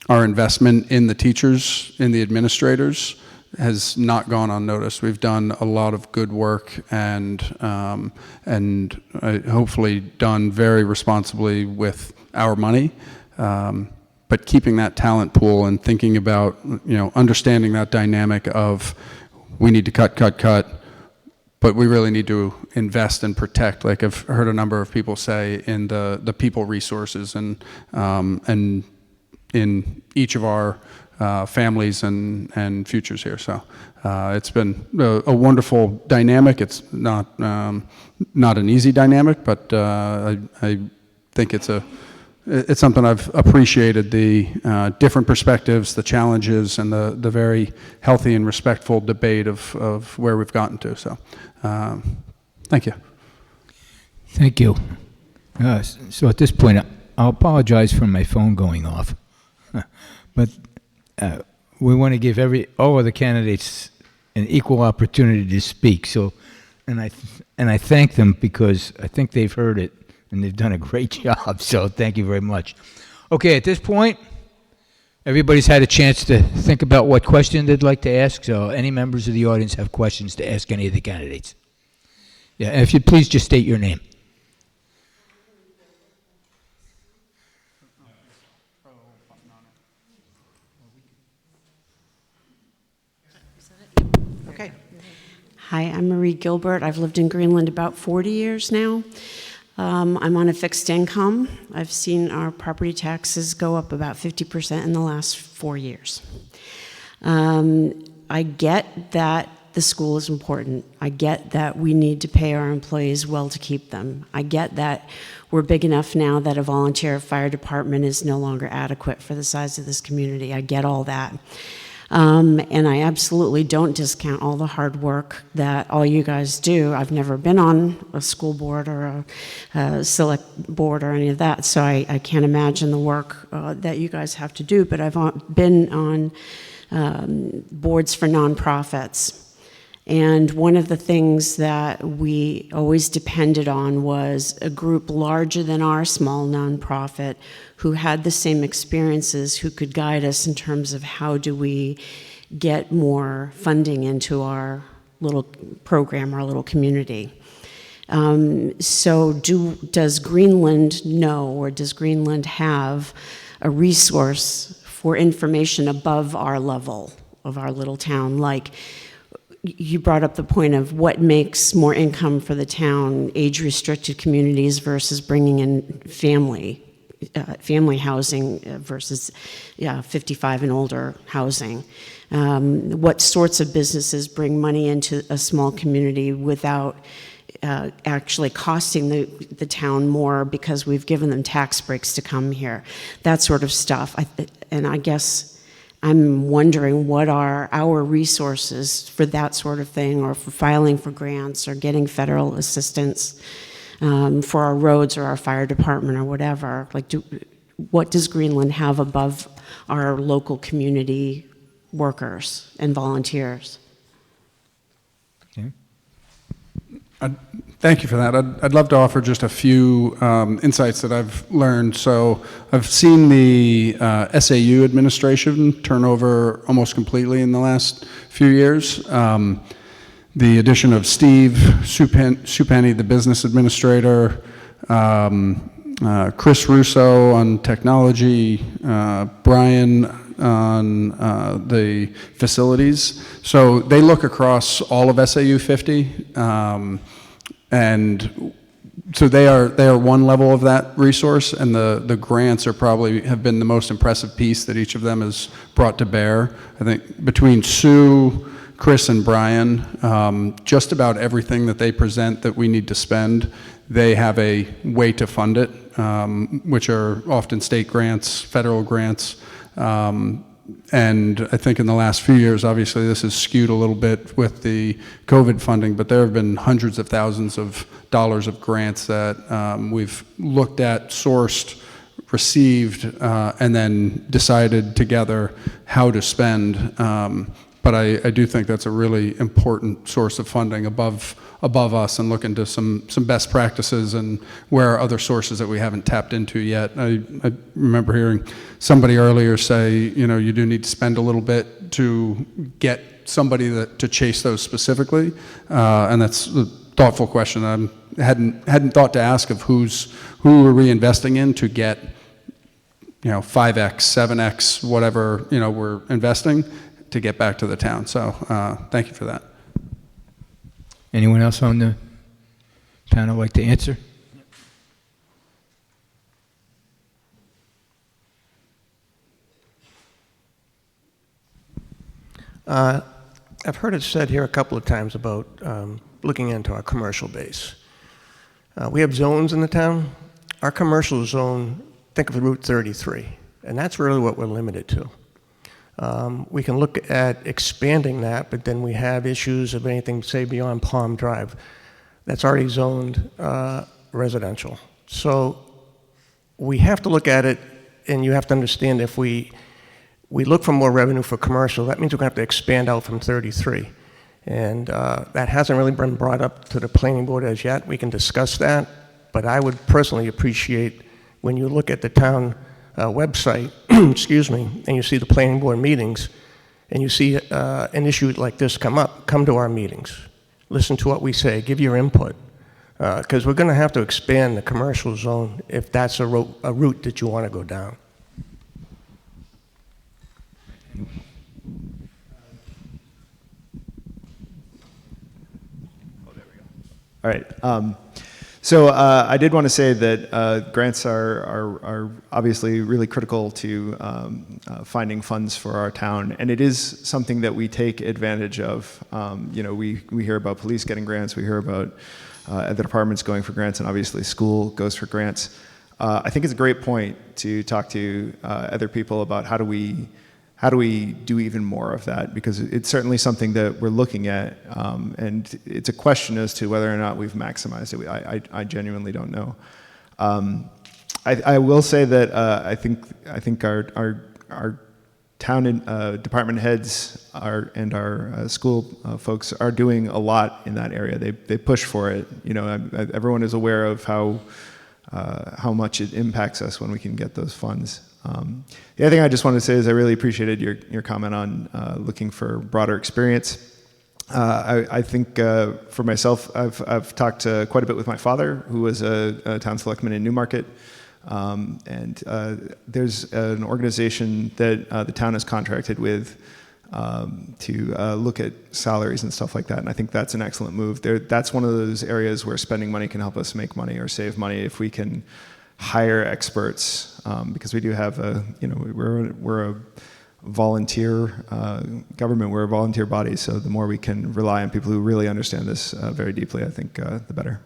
Our investment in the teachers, in the administrators, has not gone unnoticed. We've done a lot of good work and hopefully done very responsibly with our money. But keeping that talent pool and thinking about, understanding that dynamic of we need to cut, but we really need to invest and protect. Like I've heard a number of people say in the people resources and in each of our families and futures here. So it's been a wonderful dynamic. It's not an easy dynamic, but I think it's something I've appreciated, the different perspectives, the challenges, and the very healthy and respectful debate of where we've gotten to. So thank you. Thank you. So at this point, I'll apologize for my phone going off, but we want to give all of the candidates an equal opportunity to speak. So, and I thank them because I think they've heard it and they've done a great job. So thank you very much. Okay, at this point, everybody's had a chance to think about what question they'd like to ask. So any members of the audience have questions to ask any of the candidates? Yeah, and if you'd please just state your name. Okay. Hi, I'm Marie Gilbert. I've lived in Greenland about 40 years now. I'm on a fixed income. I've seen our property taxes go up about 50% in the last 4 years. I get that the school is important. I get that we need to pay our employees well to keep them. I get that we're big enough now that a volunteer fire department is no longer adequate for the size of this community. I get all that. And I absolutely don't discount all the hard work that all you guys do. I've never been on a school board or a select board or any of that, so I can't imagine the work that you guys have to do, but I've been on boards for nonprofits. And one of the things that we always depended on was a group larger than our small nonprofit who had the same experiences, who could guide us in terms of how do we get more funding into our little program, our little community. So does Greenland know, or does Greenland have a resource for information above our level of our little town? Like, you brought up the point of what makes more income for the town, age-restricted communities versus bringing in family housing versus 55 and older housing. What sorts of businesses bring money into a small community without actually costing the town more because we've given them tax breaks to come here, that sort of stuff. And I guess I'm wondering what are our resources for that sort of thing, or for filing for grants or getting federal assistance for our roads or our fire department or whatever. Like, what does Greenland have above our local community workers and volunteers? Okay. Thank you for that. I'd love to offer just a few insights that I've learned. So I've seen the SAU administration turn over almost completely in the last few years. The addition of Steve Suppenny, the business administrator, Chris Russo on technology, Brian on the facilities. So they look across all of SAU 50, and so they are one level of that resource, and the grants are probably have been the most impressive piece that each of them has brought to bear. I think between Sue, Chris, and Brian, just about everything that they present that we need to spend, they have a way to fund it, which are often state grants, federal grants. And I think in the last few years, obviously this is skewed a little bit with the COVID funding, but there have been hundreds of thousands of dollars of grants that we've looked at, sourced, received, and then decided together how to spend. But I do think that's a really important source of funding above us, and look into some best practices and where are other sources that we haven't tapped into yet. I remember hearing somebody earlier say, you do need to spend a little bit to get somebody to chase those specifically, and that's a thoughtful question. I hadn't thought to ask of who we're reinvesting in to get 5x, 7x, whatever we're investing to get back to the town. So thank you for that. Anyone else on the panel like to answer? I've heard it said here a couple of times about looking into our commercial base. We have zones in the town. Our commercial zone, think of Route 33, and that's really what we're limited to. We can look at expanding that, but then we have issues of anything, say, beyond Palm Drive. That's already zoned residential. So we have to look at it, and you have to understand if we look for more revenue for commercial, that means we're going to have to expand out from 33. And that hasn't really been brought up to the planning board as yet. We can discuss that, but I would personally appreciate when you look at the town website, excuse me, and you see the planning board meetings, and you see an issue like this come up, come to our meetings. Listen to what we say, give your input, because we're going to have to expand the commercial zone if that's a route that you want to go down. All right. So I did want to say that grants are obviously really critical to finding funds for our town, and it is something that we take advantage of. We hear about police getting grants, we hear about other departments going for grants, and obviously school goes for grants. I think it's a great point to talk to other people about how do we do even more of that, because it's certainly something that we're looking at, and it's a question as to whether or not we've maximized it. I genuinely don't know. I will say that I think our town and department heads and our school folks are doing a lot in that area. They push for it. Everyone is aware of how much it impacts us when we can get those funds. The other thing I just wanted to say is I really appreciated your comment on looking for broader experience. I think for myself, I've talked quite a bit with my father, who was a town selectman in Newmarket, and there's an organization that the town is contracted with to look at salaries and stuff like that, and I think that's an excellent move. That's one of those areas where spending money can help us make money or save money if we can hire experts, because we do have we're a volunteer government, we're a volunteer body, so the more we can rely on people who really understand this very deeply, I think the better.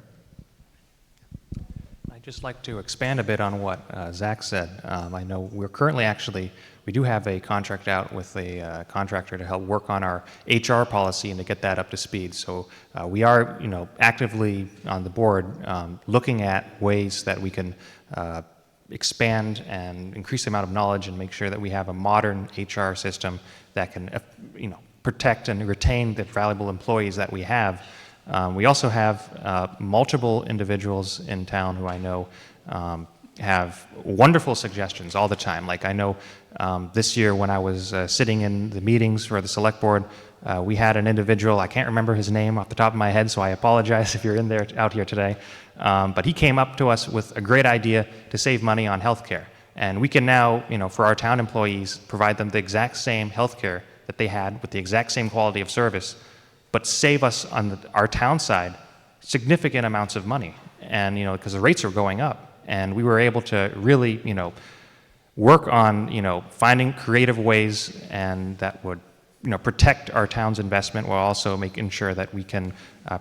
I'd just like to expand a bit on what Zach said. I know we do have a contract out with a contractor to help work on our HR policy and to get that up to speed. So we are, actively on the board looking at ways that we can expand and increase the amount of knowledge and make sure that we have a modern HR system that can, protect and retain the valuable employees that we have. We also have multiple individuals in town who I know have wonderful suggestions all the time. Like I know this year when I was sitting in the meetings for the select board, We had an individual, I can't remember his name off the top of my head, so I apologize if you're out here today, but he came up to us with a great idea to save money on healthcare. And we can now, for our town employees, provide them the exact same healthcare that they had with the exact same quality of service, but save us on our town side significant amounts of money. And, because the rates are going up. And we were able to really, work on, finding creative ways and that would, protect our town's investment while also making sure that we can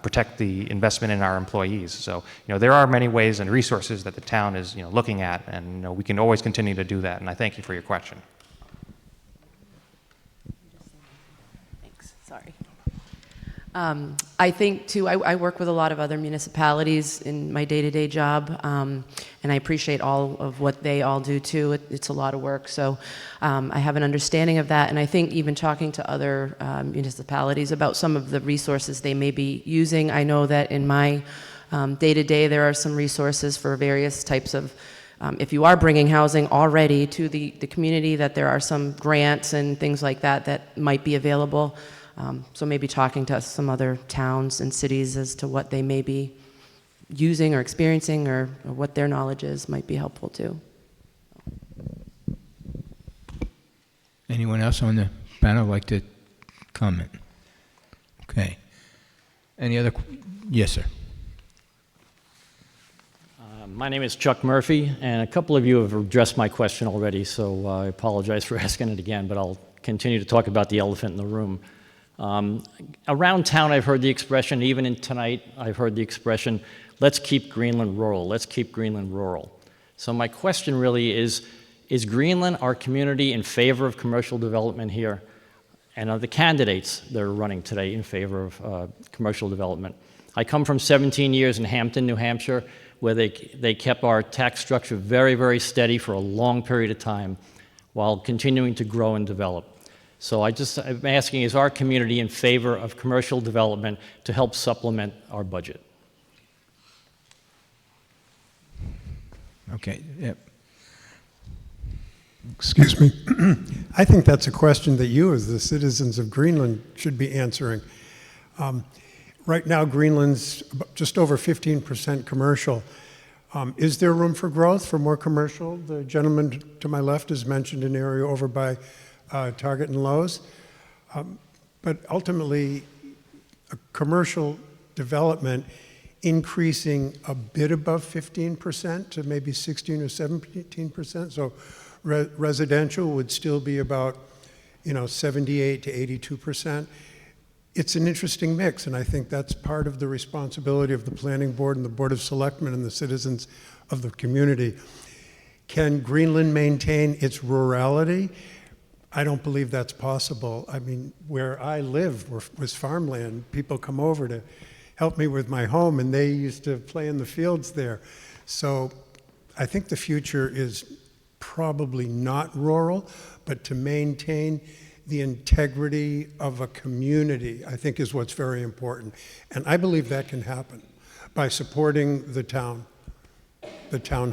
protect the investment in our employees. So, there are many ways and resources that the town is, looking at, and, we can always continue to do that. And I thank you for your question. Thanks. Sorry. I think, too, I work with a lot of other municipalities in my day-to-day job, and I appreciate all of what they all do, too. It's a lot of work, so I have an understanding of that, and I think even talking to other municipalities about some of the resources they may be using, I know that in my day-to-day there are some resources for various types of if you are bringing housing already to the community, that there are some grants and things like that that might be available. So maybe talking to some other towns and cities as to what they may be using or experiencing or what their knowledge is might be helpful too. Anyone else on the panel like to comment? Okay. Any other? Yes, sir. My name is Chuck Murphy, and a couple of you have addressed my question already, so I apologize for asking it again, but I'll continue to talk about the elephant in the room. Around town, I've heard the expression, even tonight, I've heard the expression, let's keep Greenland rural, let's keep Greenland rural. So my question really is Greenland, our community, in favor of commercial development here? And are the candidates that are running today in favor of commercial development? I come from 17 years in Hampton, New Hampshire, where they kept our tax structure very, very steady for a long period of time while continuing to grow and develop. So I'm asking, is our community in favor of commercial development to help supplement our budget? Okay. Yep. Excuse me. I think that's a question that you, as the citizens of Greenland, should be answering. Right now, Greenland's just over 15% commercial. Is there room for growth for more commercial? The gentleman to my left has mentioned an area over by Target and Lowe's. But ultimately, a commercial development increasing a bit above 15% to maybe 16 or 17%. So residential would still be about 78 to 82%. It's an interesting mix, and I think that's part of the responsibility of the Planning Board and the Board of Selectmen and the citizens of the community. Can Greenland maintain its rurality? I don't believe that's possible. I mean, where I live was farmland. People come over to help me with my home, and they used to play in the fields there. So I think the future is probably not rural, but to maintain the integrity of a community, I think, is what's very important. And I believe that can happen by supporting the town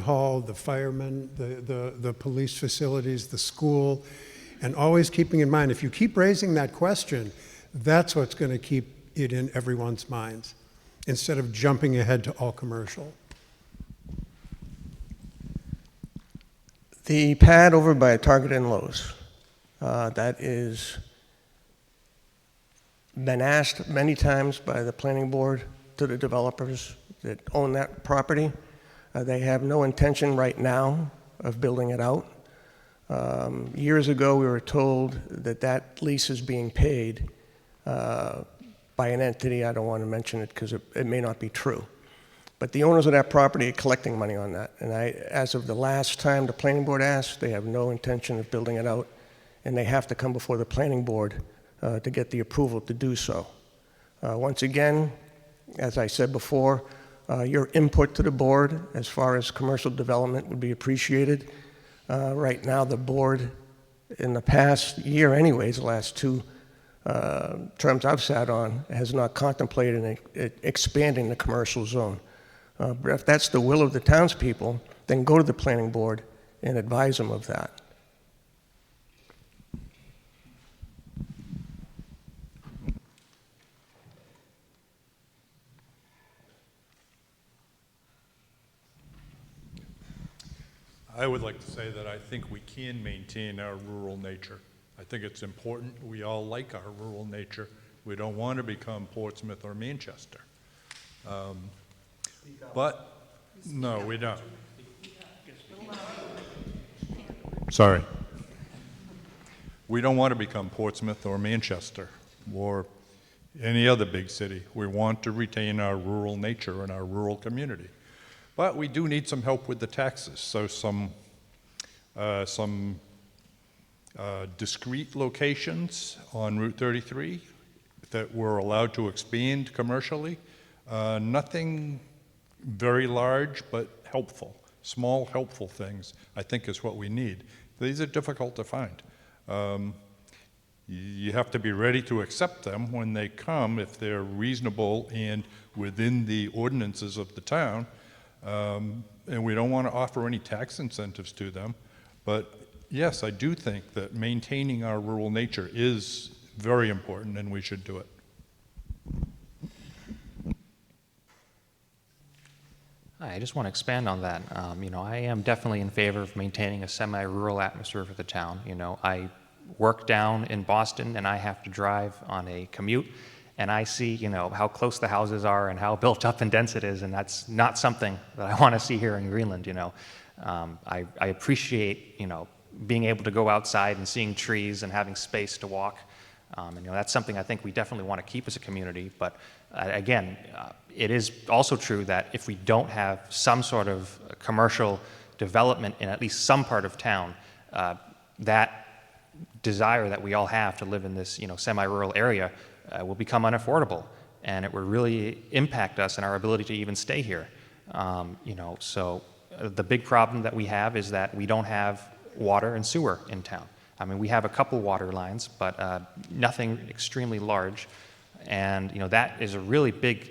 hall, the firemen, the police facilities, the school, and always keeping in mind, if you keep raising that question, that's what's going to keep it in everyone's minds, instead of jumping ahead to all commercial. The pad over by Target and Lowe's, that is been asked many times by the planning board to the developers that own that property. They have no intention right now of building it out. Years ago, we were told that that lease is being paid by an entity. I don't want to mention it because it may not be true. But the owners of that property are collecting money on that. And as of the last time the planning board asked, they have no intention of building it out. And they have to come before the planning board to get the approval to do so. Once again, as I said before, your input to the board as far as commercial development would be appreciated. Right now, the board, in the past year anyways, the last two terms I've sat on, has not contemplated expanding the commercial zone. But if that's the will of the townspeople, then go to the planning board and advise them of that. I would like to say that I think we can maintain our rural nature. I think it's important. We all like our rural nature. We don't want to become Portsmouth or Manchester. But, no, we don't. Sorry. We don't want to become Portsmouth or Manchester or any other big city. We want to retain our rural nature and our rural community. But we do need some help with the taxes. So some discrete locations on Route 33 that we're allowed to expand commercially. Nothing very large, but helpful. Small, helpful things, I think, is what we need. These are difficult to find. You have to be ready to accept them when they come if they're reasonable and within the ordinances of the town. And we don't want to offer any tax incentives to them. But yes, I do think that maintaining our rural nature is very important and we should do it. Hi, I just want to expand on that. I am definitely in favor of maintaining a semi-rural atmosphere for the town. I work down in Boston and I have to drive on a commute and I see, how close the houses are and how built up and dense it is, and that's not something that I want to see here in Greenland. I appreciate, being able to go outside and seeing trees and having space to walk. And that's something I think we definitely want to keep as a community. But again, it is also true that if we don't have some sort of commercial development in at least some part of town, that desire that we all have to live in this, semi-rural area will become unaffordable, and it will really impact us and our ability to even stay here. So the big problem that we have is that we don't have water and sewer in town. I mean, we have a couple water lines, but nothing extremely large, and that is a really big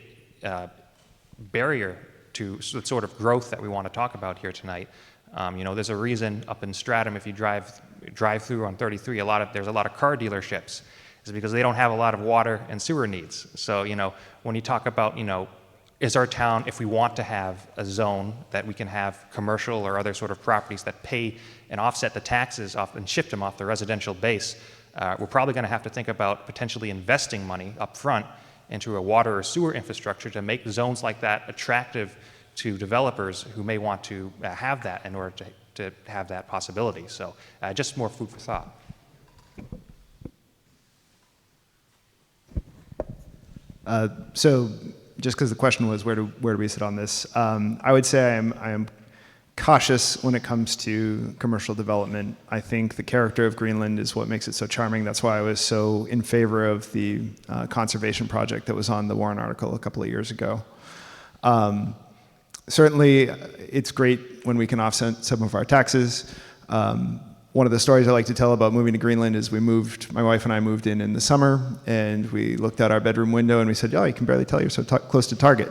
barrier to the sort of growth that we want to talk about here tonight. There's a reason up in Stratham, if you drive through on 33, there's a lot of car dealerships. It's because they don't have a lot of water and sewer needs. So, when you talk about, is our town, if we want to have a zone that we can have commercial or other sort of properties that pay and offset the taxes off and shift them off the residential base, we're probably going to have to think about potentially investing money up front into a water or sewer infrastructure to make zones like that attractive to developers who may want to have that in order to have that possibility. So just more food for thought. So just because the question was where do we sit on this, I would say I am cautious when it comes to commercial development. I think the character of Greenland is what makes it so charming. That's why I was so in favor of the conservation project that was on the Warren article a couple of years ago. Certainly, it's great when we can offset some of our taxes. One of the stories I like to tell about moving to Greenland is my wife and I moved in the summer, and we looked out our bedroom window and we said, oh, you can barely tell you're so close to Target.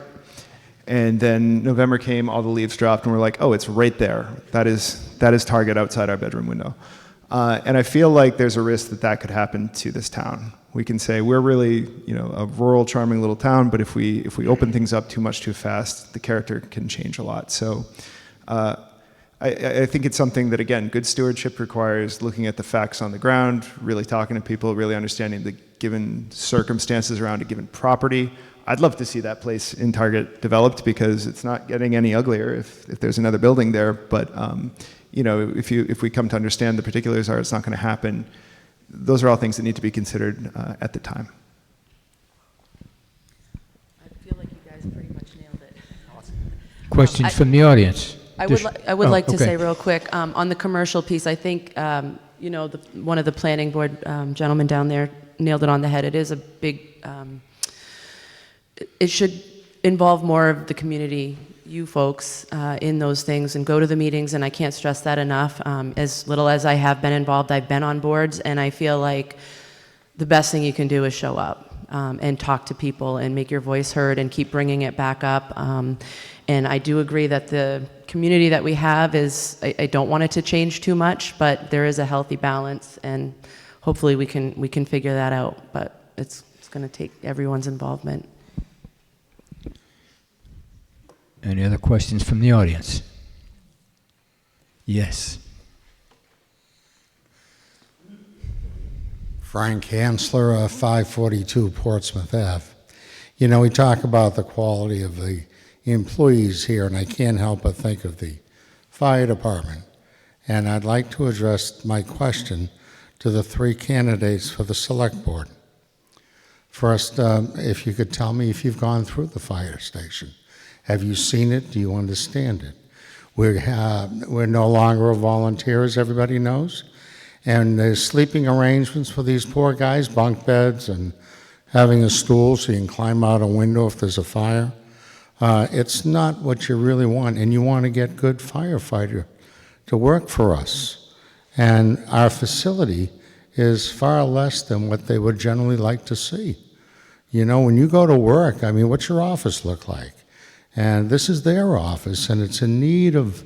And then November came, all the leaves dropped, and we're like, oh, it's right there. That is Target outside our bedroom window. And I feel like there's a risk that could happen to this town. We can say we're really, a rural, charming little town, but if we open things up too much too fast, the character can change a lot. So I think it's something that, again, good stewardship requires looking at the facts on the ground, really talking to people, really understanding the given circumstances around a given property. I'd love to see that place in Target developed because it's not getting any uglier if there's another building there. But if we come to understand the particulars it's not going to happen. Those are all things that need to be considered at the time. I feel like you guys pretty much nailed it. Questions from the audience? I would like to say real quick, on the commercial piece, I think, one of the planning board gentlemen down there nailed it on the head. It is a big, it should involve more of the community, you folks, in those things, and go to the meetings, and I can't stress that enough. As little as I have been involved, I've been on boards, and I feel like the best thing you can do is show up and talk to people and make your voice heard and keep bringing it back up. And I do agree that the community that we have is, I don't want it to change too much, but there is a healthy balance, and hopefully we can figure that out, but it's going to take everyone's involvement. Any other questions from the audience? Yes. Frank Hansler, 542 Portsmouth Ave. You know, we talk about the quality of the employees here, and I can't help but think of the fire department. And I'd like to address my question to the three candidates for the select board. First, if you could tell me if you've gone through the fire station. Have you seen it? Do you understand it? We're no longer a volunteer, as everybody knows. And there's sleeping arrangements for these poor guys, bunk beds and having a stool so you can climb out a window if there's a fire. It's not what you really want, and you want to get good firefighter to work for us. And our facility is far less than what they would generally like to see. You know, when you go to work, I mean, what's your office look like? And this is their office, and it's in need of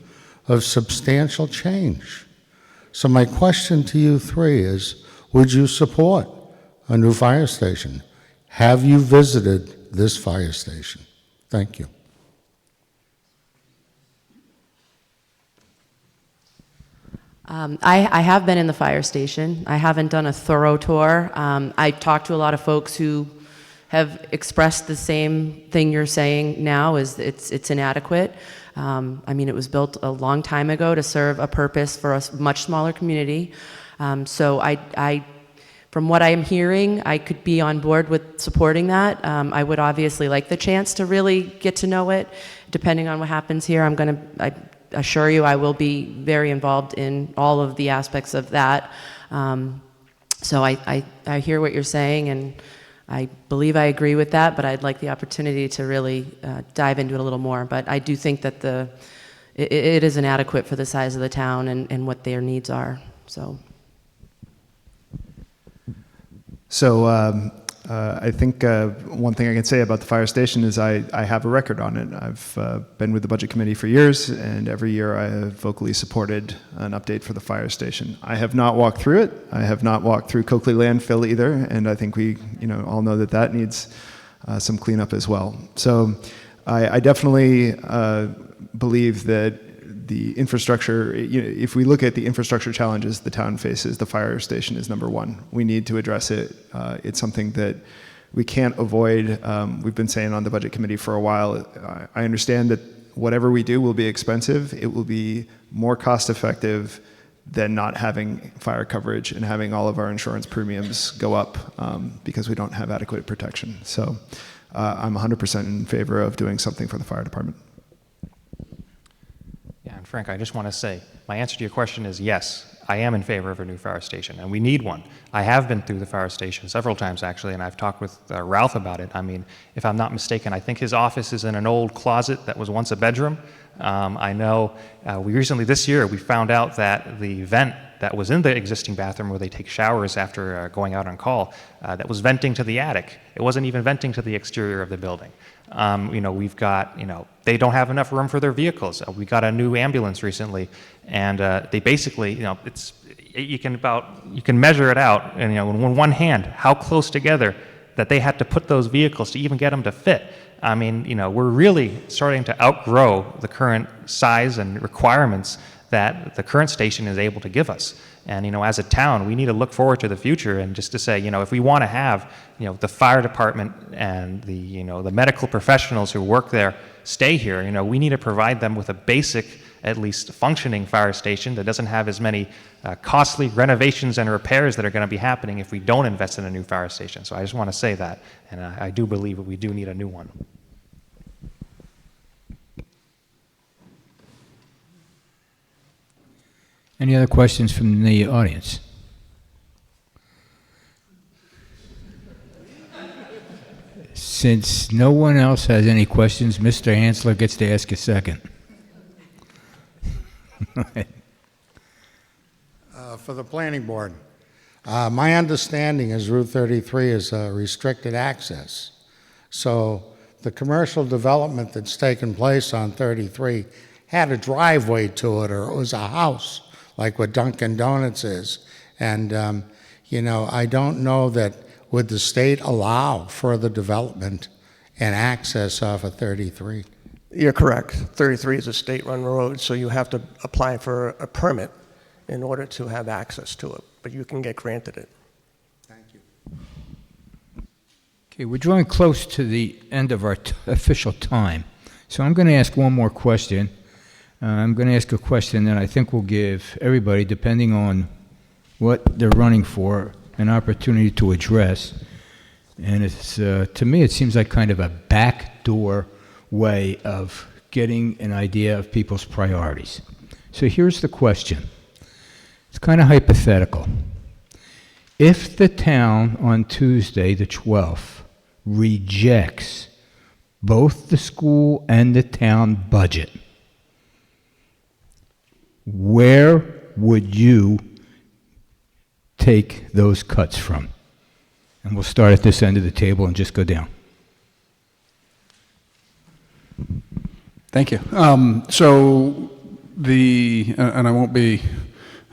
substantial change. So my question to you three is, would you support a new fire station? Have you visited this fire station? Thank you. I have been in the fire station. I haven't done a thorough tour. I talked to a lot of folks who have expressed the same thing you're saying now, is it's inadequate. I mean, it was built a long time ago to serve a purpose for a much smaller community. So from what I'm hearing, I could be on board with supporting that. I would obviously like the chance to really get to know it. Depending on what happens here, I assure you I will be very involved in all of the aspects of that. So I hear what you're saying, and I believe I agree with that, but I'd like the opportunity to really dive into it a little more. But I do think that it is inadequate for the size of the town and what their needs are. So I think one thing I can say about the fire station is I have a record on it. I've been with the budget committee for years, and every year I have vocally supported an update for the fire station. I have not walked through it. I have not walked through Coakley landfill either, and I think we all know that needs some cleanup as well. So I definitely believe that the infrastructure, if we look at the infrastructure challenges the town faces, the fire station is number one. We need to address it. It's something that we can't avoid. We've been saying on the budget committee for a while. I understand that whatever we do will be expensive. It will be more cost effective than not having fire coverage and having all of our insurance premiums go up because we don't have adequate protection. So I'm 100% in favor of doing something for the fire department. Yeah, and Frank, I just want to say, my answer to your question is yes, I am in favor of a new fire station, and we need one. I have been through the fire station several times, actually, and I've talked with Ralph about it. I mean, if I'm not mistaken, I think his office is in an old closet that was once a bedroom. I know we recently, this year, we found out that the vent that was in the existing bathroom where they take showers after going out on call, that was venting to the attic. It wasn't even venting to the exterior of the building. We've got, they don't have enough room for their vehicles. We got a new ambulance recently, and they basically, you can measure it out, and in one hand, how close together that they had to put those vehicles to even get them to fit. I mean, we're really starting to outgrow the current size and requirements that the current station is able to give us. And, as a town, we need to look forward to the future and just to say, if we want to have, the fire department and the, the medical professionals who work there stay here, we need to provide them with a basic, at least functioning fire station that doesn't have as many costly renovations and repairs that are going to be happening if we don't invest in a new fire station. So I just want to say that, and I do believe that we do need a new one. Any other questions from the audience? Since no one else has any questions, Mr. Hansler gets to ask a second. For the planning board, my understanding is Route 33 is restricted access. So the commercial development that's taken place on 33 had a driveway to it, or it was a house, like what Dunkin' Donuts is. And, I don't know that, would the state allow further development and access off of 33? You're correct. 33 is a state-run road, so you have to apply for a permit in order to have access to it, but you can get granted it. Okay, we're drawing close to the end of our official time. So I'm going to ask one more question. I'm going to ask a question that I think will give everybody, depending on what they're running for, an opportunity to address. And it's, to me, it seems like kind of a backdoor way of getting an idea of people's priorities. So here's the question. It's kind of hypothetical. If the town on Tuesday, the 12th, rejects both the school and the town budget, where would you take those cuts from? And we'll start at this end of the table and just go down. Thank you. So and I won't be,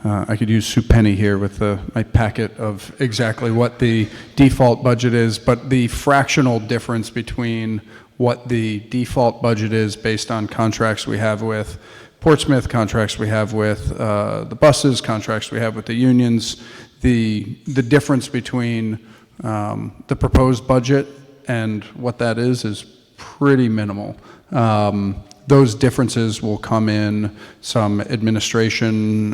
I could use Sue Penny here with my packet of exactly what the default budget is, but the fractional difference between what the default budget is based on contracts we have with Portsmouth, contracts we have with the buses, contracts we have with the unions, the difference between the proposed budget and what that is pretty minimal. Those differences will come in some administration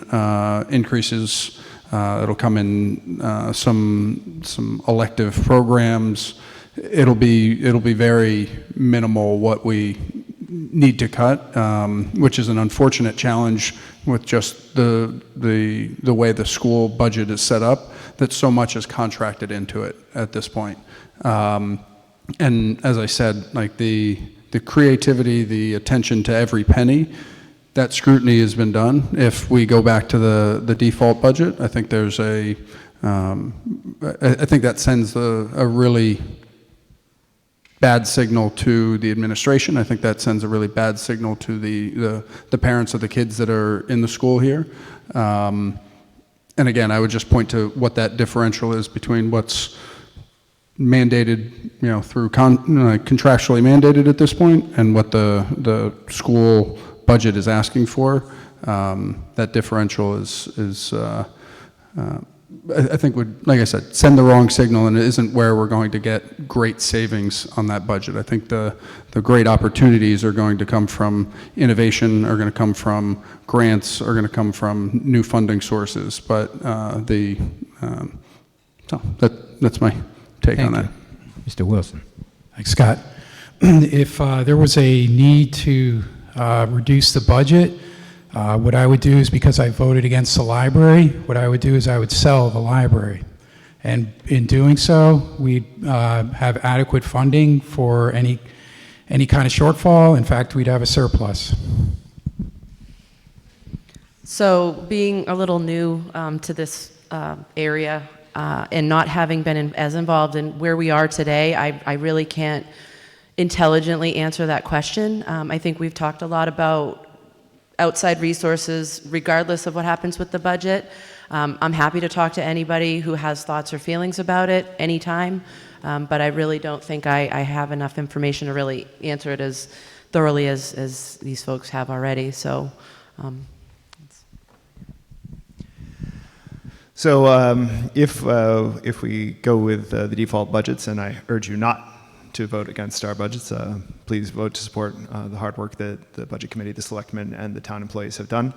increases. It'll come in some elective programs. It'll be very minimal what we need to cut, which is an unfortunate challenge with just the way the school budget is set up, that so much is contracted into it at this point. And as I said, like the creativity, the attention to every penny, that scrutiny has been done. If we go back to the default budget, I think there's I think that sends a really bad signal to the administration. I think that sends a really bad signal to the parents of the kids that are in the school here. And again, I would just point to what that differential is between what's mandated, through contractually mandated at this point, and what the school budget is asking for. That differential is I think would, like I said, send the wrong signal, and it isn't where we're going to get great savings on that budget. I think the great opportunities are going to come from innovation, are going to come from grants, are going to come from new funding sources. But so that's my take on that. Mr. Wilson. Thanks, Scott. If there was a need to reduce the budget, what I would do is, because I voted against the library, what I would do is I would sell the library. And in doing so, we'd have adequate funding for any kind of shortfall. In fact, we'd have a surplus. So being a little new to this area and not having been as involved in where we are today, I really can't intelligently answer that question. I think we've talked a lot about outside resources, regardless of what happens with the budget. I'm happy to talk to anybody who has thoughts or feelings about it anytime, but I really don't think I have enough information to really answer it as thoroughly as these folks have already. So, if we go with the default budgets, and I urge you not to vote against our budgets, please vote to support the hard work that the Budget Committee, the Selectmen, and the town employees have done.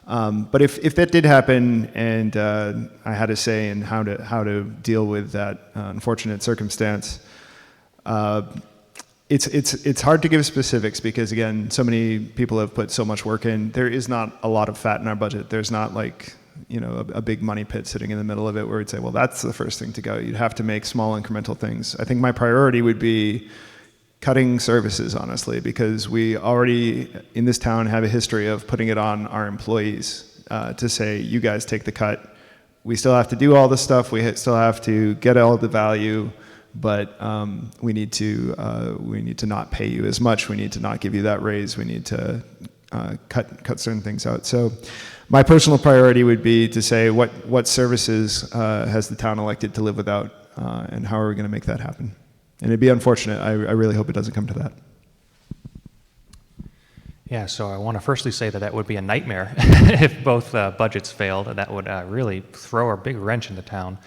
But if that did happen, and I had a say in how to deal with that unfortunate circumstance, it's hard to give specifics because, again, so many people have put so much work in. There is not a lot of fat in our budget. There's not like a big money pit sitting in the middle of it where we'd say, well, that's the first thing to go. You'd have to make small incremental things. I think my priority would be cutting services, honestly, because we already in this town have a history of putting it on our employees to say, you guys take the cut. We still have to do all the stuff. We still have to get all the value, but we need to not pay you as much. We need to not give you that raise. We need to cut certain things out. So my personal priority would be to say what services has the town elected to live without, and how are we going to make that happen? And it'd be unfortunate. I really hope it doesn't come to that. Yeah, so I want to firstly say that that would be a nightmare if both budgets failed. That would really throw a big wrench in the town.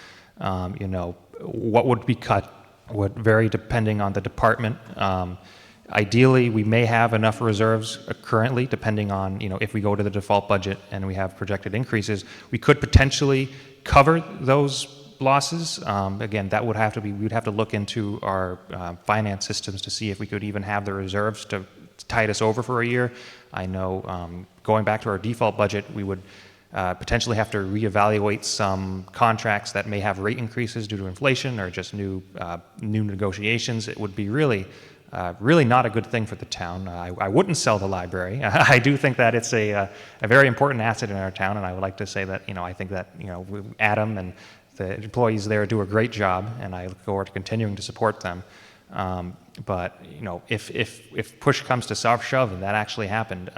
You know, what would be cut would vary depending on the department. Ideally, we may have enough reserves currently, depending on, you know, if we go to the default budget and we have projected increases, we could potentially cover those losses. Again, that would have to be, we'd have to look into our finance systems to see if we could even have the reserves to tide us over for a year. I know going back to our default budget, we would potentially have to reevaluate some contracts that may have rate increases due to inflation or just new negotiations. It would be really not a good thing for the town. I wouldn't sell the library. I do think that it's a very important asset in our town, and I would like to say that, you know, I think that, you know, Adam and the employees there do a great job, and I look forward to continuing to support them. But, you know, if push comes to shove and that actually happened,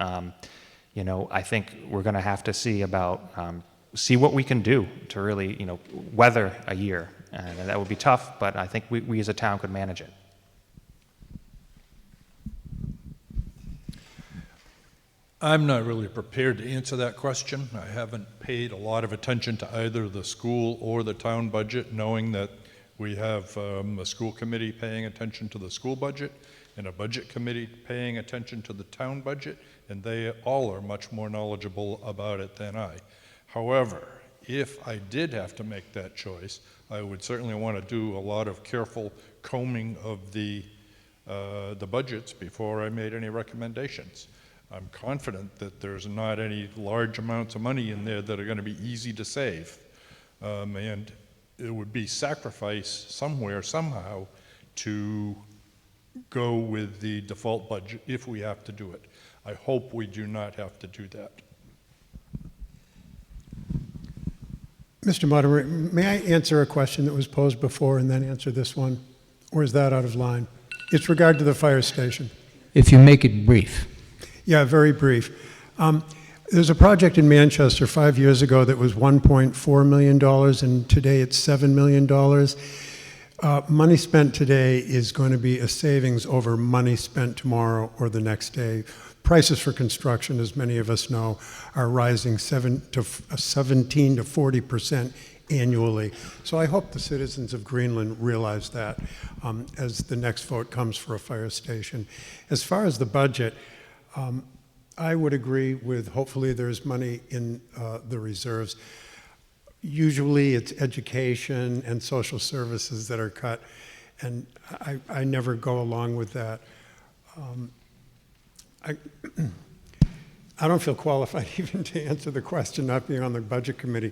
you know, I think we're going to have to see what we can do to really, you know, weather a year. And that would be tough, but I think we as a town could manage it. I'm not really prepared to answer that question. I haven't paid a lot of attention to either the school or the town budget, knowing that we have a school committee paying attention to the school budget and a budget committee paying attention to the town budget, and they all are much more knowledgeable about it than I. However, if I did have to make that choice, I would certainly want to do a lot of careful combing of the budgets before I made any recommendations. I'm confident that there's not any large amounts of money in there that are going to be easy to save. And it would be sacrifice somewhere, somehow, to go with the default budget if we have to do it. I hope we do not have to do that. Mr. Moderator, may I answer a question that was posed before and then answer this one? Or is that out of line? It's regard to the fire station. If you make it brief. Yeah, very brief. There's a project in Manchester 5 years ago that was $1.4 million, and today it's $7 million. Money spent today is going to be a savings over money spent tomorrow or the next day. Prices for construction, as many of us know, are rising 17 to 40% annually. So I hope the citizens of Greenland realize that as the next vote comes for a fire station. As far as the budget, I would agree with hopefully there's money in the reserves. Usually it's education and social services that are cut, and I never go along with that. I don't feel qualified even to answer the question, not being on the budget committee.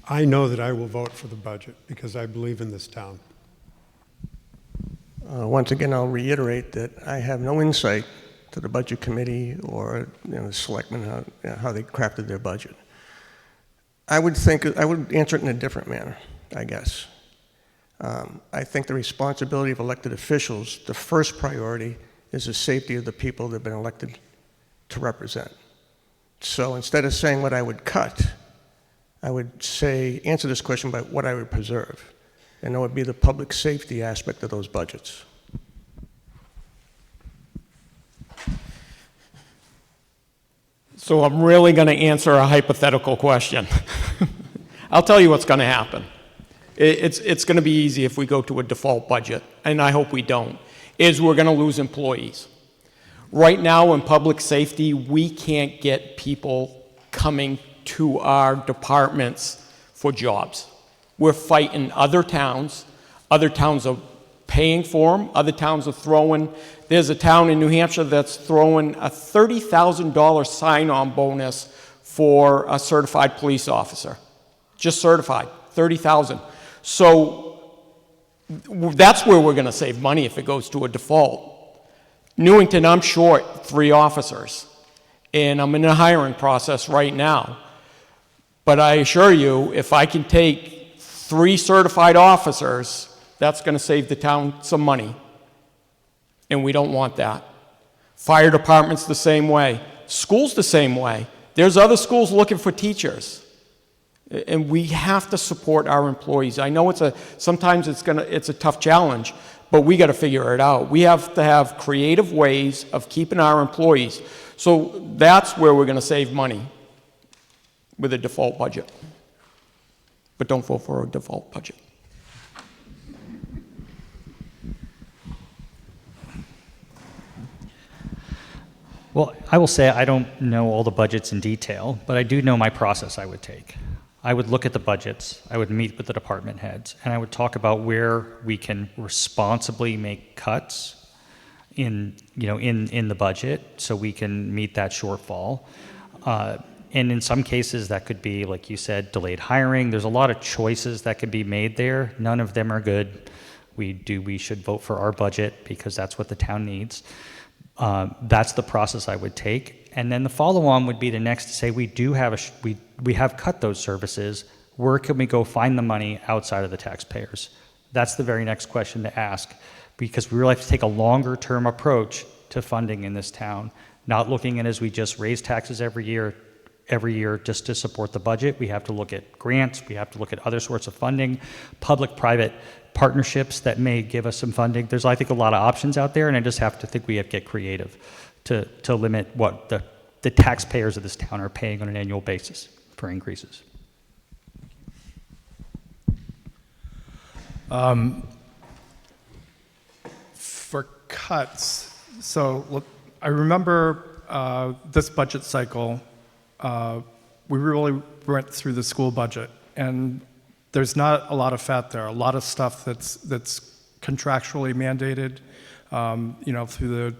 I know that I will vote for the budget because I believe in this town. Once again, I'll reiterate that I have no insight to the budget committee or the selectmen, how they crafted their budget. I would answer it in a different manner, I guess. I think the responsibility of elected officials, the first priority is the safety of the people that have been elected to represent. So instead of saying what I would cut, I would answer this question by what I would preserve. And that would be the public safety aspect of those budgets. So I'm really going to answer a hypothetical question. I'll tell you what's going to happen. It's going to be easy if we go to a default budget, and I hope we don't, is we're going to lose employees. Right now in public safety, we can't get people coming to our departments for jobs. We're fighting other towns. Other towns are paying for them. Other towns are throwing. There's a town in New Hampshire that's throwing a $30,000 sign-on bonus for a certified police officer. Just certified, $30,000. So that's where we're going to save money if it goes to a default. Newington, I'm short 3 officers, and I'm in a hiring process right now. But I assure you, if I can take 3 certified officers, that's going to save the town some money. And we don't want that. Fire department's the same way. School's the same way. There's other schools looking for teachers. And we have to support our employees. I know sometimes it's a tough challenge, but we got to figure it out. We have to have creative ways of keeping our employees. So that's where we're going to save money with a default budget. But don't vote for a default budget. Well, I will say I don't know all the budgets in detail, but I do know my process I would take. I would look at the budgets, I would meet with the department heads, and I would talk about where we can responsibly make cuts in the budget so we can meet that shortfall. And in some cases that could be, like you said, delayed hiring. There's a lot of choices that could be made there. None of them are good. We should vote for our budget because that's what the town needs. That's the process I would take. And then the follow-on would be the next to say we have cut those services. Where can we go find the money outside of the taxpayers? That's the very next question to ask, because we really have to take a longer-term approach to funding in this town, not looking at as we just raise taxes every year just to support the budget. We have to look at grants. We have to look at other sorts of funding, public-private partnerships that may give us some funding. There's, I think, a lot of options out there, and I just have to think we have to get creative to limit what the taxpayers of this town are paying on an annual basis for increases. For cuts, so look, I remember this budget cycle, we really went through the school budget, and there's not a lot of fat there. A lot of stuff that's contractually mandated, through the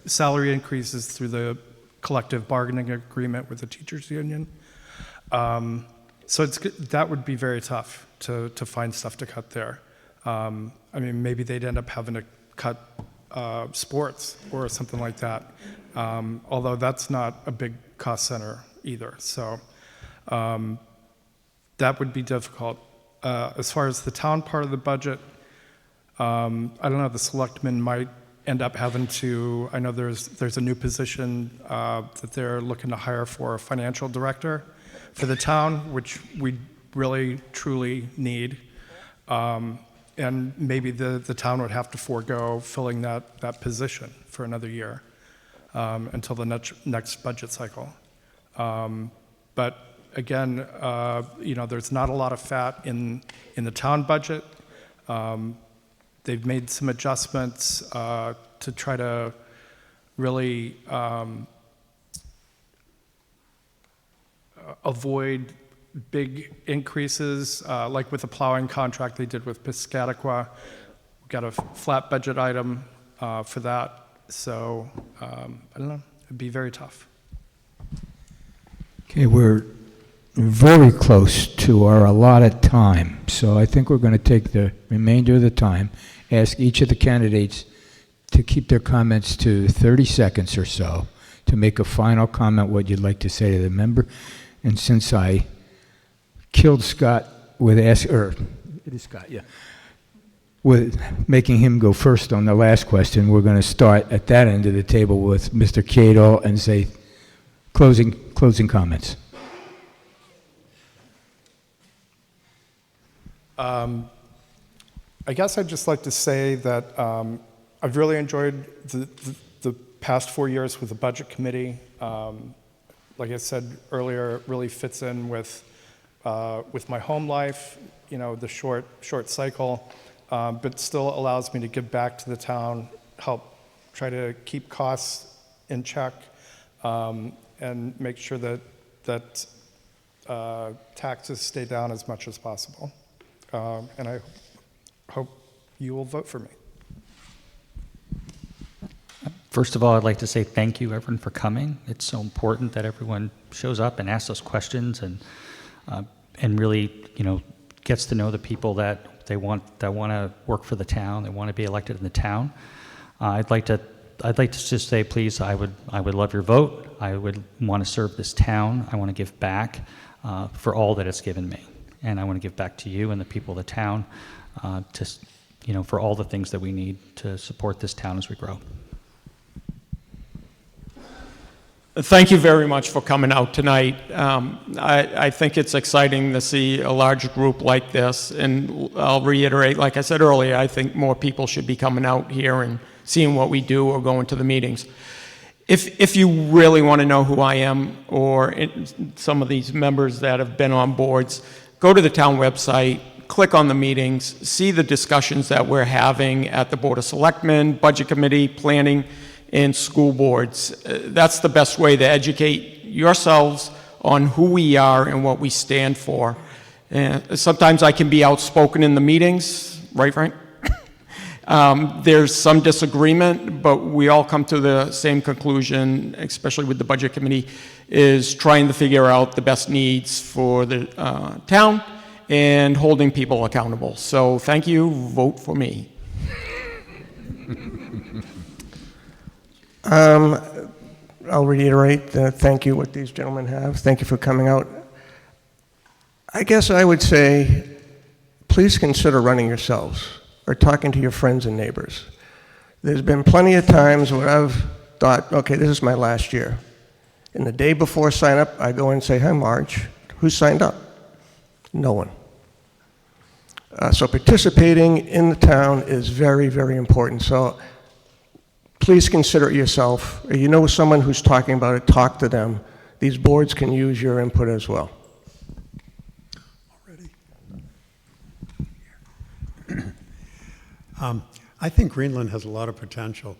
salary increases through the collective bargaining agreement with the teachers union. So that would be very tough to find stuff to cut there. Maybe they'd end up having to cut sports or something like that. Although that's not a big cost center either. So that would be difficult. As far as the town part of the budget, I don't know, the selectmen might end up having to, I know there's a new position that they're looking to hire for a financial director for the town, which we really, truly need. And maybe the town would have to forego filling that position for another year until the next budget cycle. But again, there's not a lot of fat in the town budget. They've made some adjustments to try to really avoid big increases, like with the plowing contract they did with Piscataqua. We got a flat budget item for that. So I don't know, it'd be very tough. Okay, we're very close to our allotted time, so I think we're going to take the remainder of the time, ask each of the candidates to keep their comments to 30 seconds or so, to make a final comment, what you'd like to say to the member. And since I killed Scott with with making him go first on the last question, we're going to start at that end of the table with Mr. Cato and say closing comments. I guess I'd just like to say that I've really enjoyed the past 4 years with the budget committee. Like I said earlier, it really fits in with my home life, the short cycle, but still allows me to give back to the town, help try to keep costs in check, and make sure that taxes stay down as much as possible. And I hope you will vote for me. First of all, I'd like to say thank you, everyone, for coming. It's so important that everyone shows up and asks us questions and really, gets to know the people that they want to work for the town. They want to be elected in the town. I'd like to just say, please, I would love your vote. I would want to serve this town. I want to give back for all that it's given me, and I want to give back to you and the people of the town, for all the things that we need to support this town as we grow. Thank you very much for coming out tonight. I think it's exciting to see a large group like this, and I'll reiterate, like I said earlier, I think more people should be coming out here and seeing what we do or going to the meetings. If you really want to know who I am, or some of these members that have been on boards, go to the town website, click on the meetings, see the discussions that we're having at the Board of Selectmen, Budget Committee, Planning, and school boards. That's the best way to educate yourselves on who we are and what we stand for. Sometimes I can be outspoken in the meetings, right, Frank? There's some disagreement, but we all come to the same conclusion, especially with the Budget Committee, is trying to figure out the best needs for the town and holding people accountable. So thank you, vote for me. I'll reiterate the thank you what these gentlemen have. Thank you for coming out. I guess I would say, please consider running yourselves or talking to your friends and neighbors. There's been plenty of times where I've thought, okay, this is my last year. And the day before sign up, I go in and say, hi, Marge, who signed up? No one. So participating in the town is very, very important. So please consider it yourself. If you know someone who's talking about it, talk to them. These boards can use your input as well. I think Greenland has a lot of potential,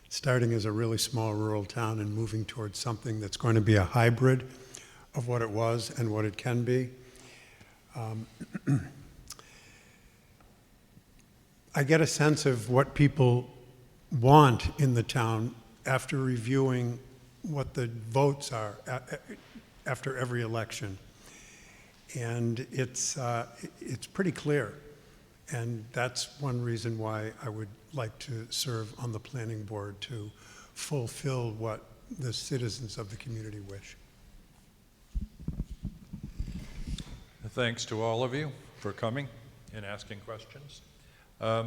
starting as a really small rural town and moving towards something that's going to be a hybrid of what it was and what it can be. I get a sense of what people want in the town after reviewing what the votes are after every election. And it's pretty clear. And that's one reason why I would like to serve on the planning board, to fulfill what the citizens of the community wish. Thanks to all of you for coming and asking questions. I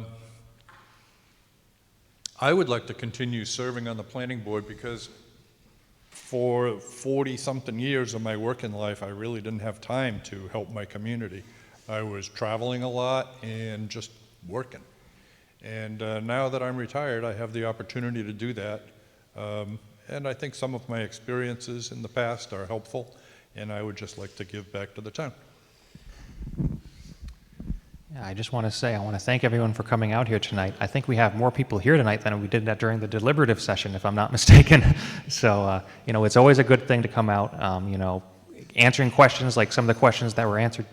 would like to continue serving on the planning board because for 40-something years of my working life, I really didn't have time to help my community. I was traveling a lot and just working. And now that I'm retired, I have the opportunity to do that. And I think some of my experiences in the past are helpful, and I would just like to give back to the town. Yeah, I just want to say, I want to thank everyone for coming out here tonight. I think we have more people here tonight than we did that during the deliberative session, if I'm not mistaken. So, you know, it's always a good thing to come out, you know, answering questions like some of the questions that were answered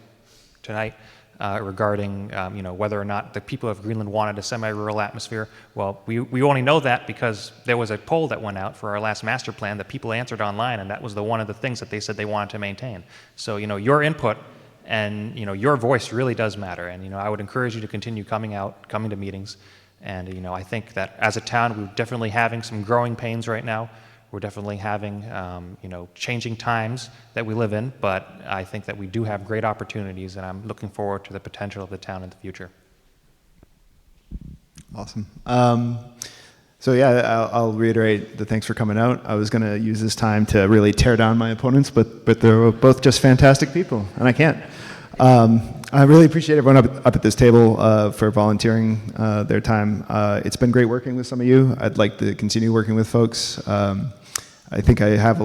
tonight regarding, you know, whether or not the people of Greenland wanted a semi-rural atmosphere. Well, we only know that because there was a poll that went out for our last master plan that people answered online, and that was one of the things that they said they wanted to maintain. So, you know, your input and, you know, your voice really does matter. And, you know, I would encourage you to continue coming out, coming to meetings. And, you know, I think that as a town, we're definitely having some growing pains right now. We're definitely having, you know, changing times that we live in, but I think that we do have great opportunities, and I'm looking forward to the potential of the town in the future. Awesome. So yeah, I'll reiterate the thanks for coming out. I was going to use this time to really tear down my opponents, but they're both just fantastic people, and I can't. I really appreciate everyone up at this table for volunteering their time. It's been great working with some of you. I'd like to continue working with folks. I think I have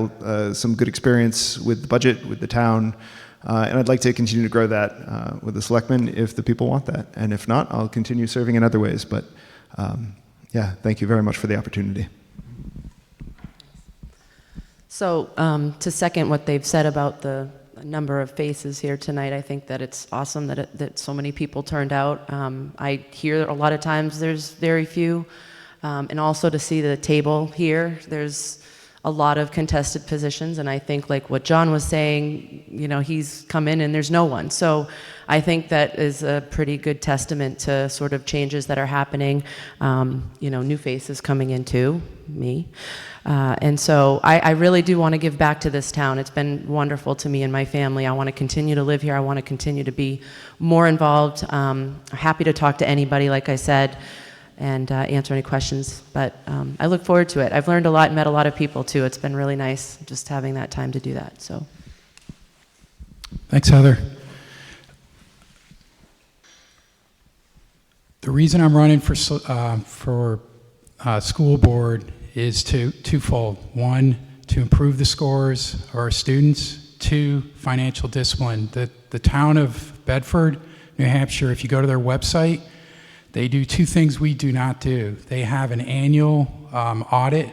some good experience with the budget, with the town, and I'd like to continue to grow that with the selectmen if the people want that. And if not, I'll continue serving in other ways. But yeah, thank you very much for the opportunity. So to second what they've said about the number of faces here tonight, I think that it's awesome that so many people turned out. I hear a lot of times there's very few. And also to see the table here, there's a lot of contested positions, and I think like what John was saying, you know, he's come in and there's no one. So I think that is a pretty good testament to sort of changes that are happening, you know, new faces coming into me. And so I really do want to give back to this town. It's been wonderful to me and my family. I want to continue to live here. I want to continue to be more involved. Happy to talk to anybody, like I said, and answer any questions. But I look forward to it. I've learned a lot and met a lot of people too. It's been really nice just having that time to do that. So, thanks, Heather. The reason I'm running for school board is twofold. One, to improve the scores of our students. Two, financial discipline. The town of Bedford, New Hampshire, if you go to their website, they do two things we do not do. They have an annual audit,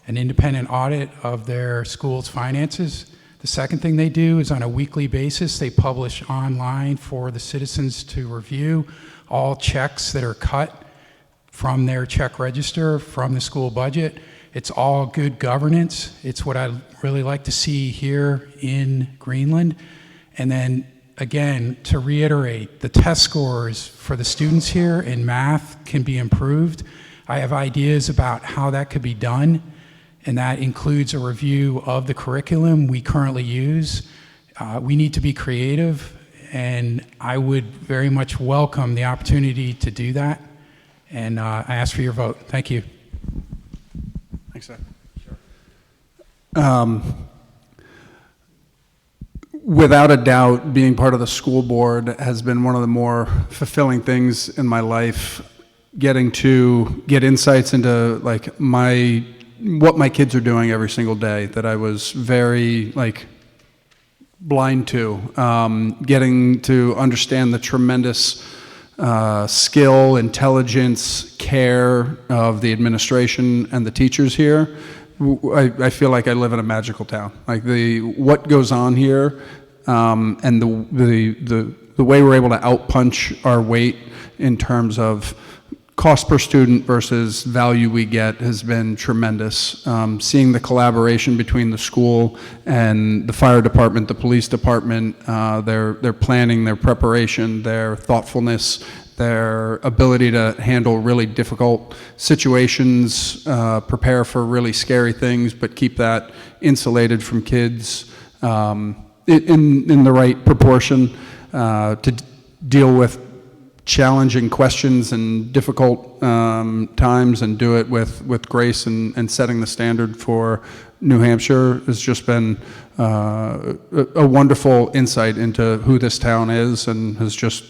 an independent audit of their school's finances. The second thing they do is on a weekly basis, they publish online for the citizens to review all checks that are cut from their check register, from the school budget. It's all good governance. It's what I really like to see here in Greenland. And then again, to reiterate, the test scores for the students here in math can be improved. I have ideas about how that could be done, and that includes a review of the curriculum we currently use. We need to be creative, and I would very much welcome the opportunity to do that. And I ask for your vote. Thank you. Thanks, Zach. Sure. Without a doubt, being part of the school board has been one of the more fulfilling things in my life. Getting to get insights into like what my kids are doing every single day that I was very blind to. Getting to understand the tremendous skill, intelligence, care of the administration and the teachers here. I feel like I live in a magical town. Like what goes on here, and the way we're able to outpunch our weight in terms of cost per student versus value we get has been tremendous. Seeing the collaboration between the school and the fire department, the police department, their planning, their preparation, their thoughtfulness, their ability to handle really difficult situations, prepare for really scary things, but keep that insulated from kids in the right proportion, to deal with challenging questions and difficult times and do it with grace and setting the standard for New Hampshire has just been a wonderful insight into who this town is, and has just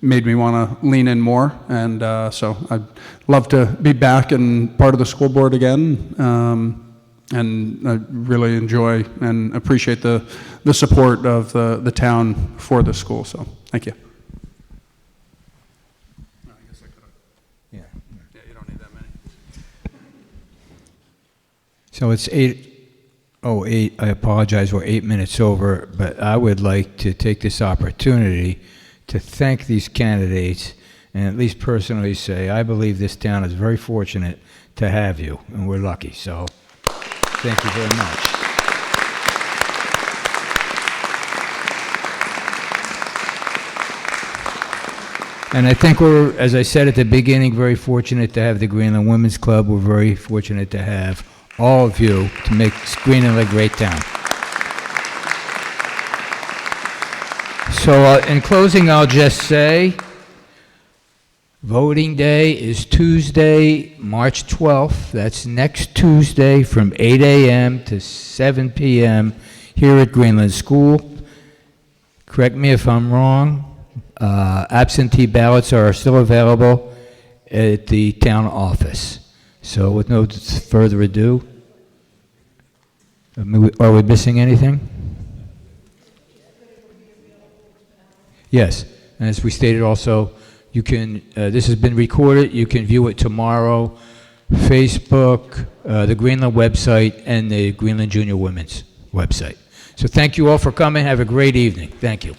made me want to lean in more. And so I'd love to be back and part of the school board again. And I really enjoy and appreciate the support of the town for the school. So thank you. Yeah, you don't need that many. So it's 8:08. I apologize, we're 8 minutes over, but I would like to take this opportunity to thank these candidates and at least personally say I believe this town is very fortunate to have you, and we're lucky. So thank you very much. And I think we're, as I said at the beginning, very fortunate to have the Greenland Women's Club. We're very fortunate to have all of you to make Greenland a great town. So in closing, I'll just say, voting day is Tuesday, March 12th. That's next Tuesday from 8 a.m. to 7 p.m. here at Greenland School. Correct me if I'm wrong. Absentee ballots are still available at the town office. So with no further ado, are we missing anything? Yes, and as we stated also, you can, this has been recorded, you can view it tomorrow, Facebook, the Greenland website, and the Greenland Junior Women's website. So thank you all for coming, have a great evening. Thank you.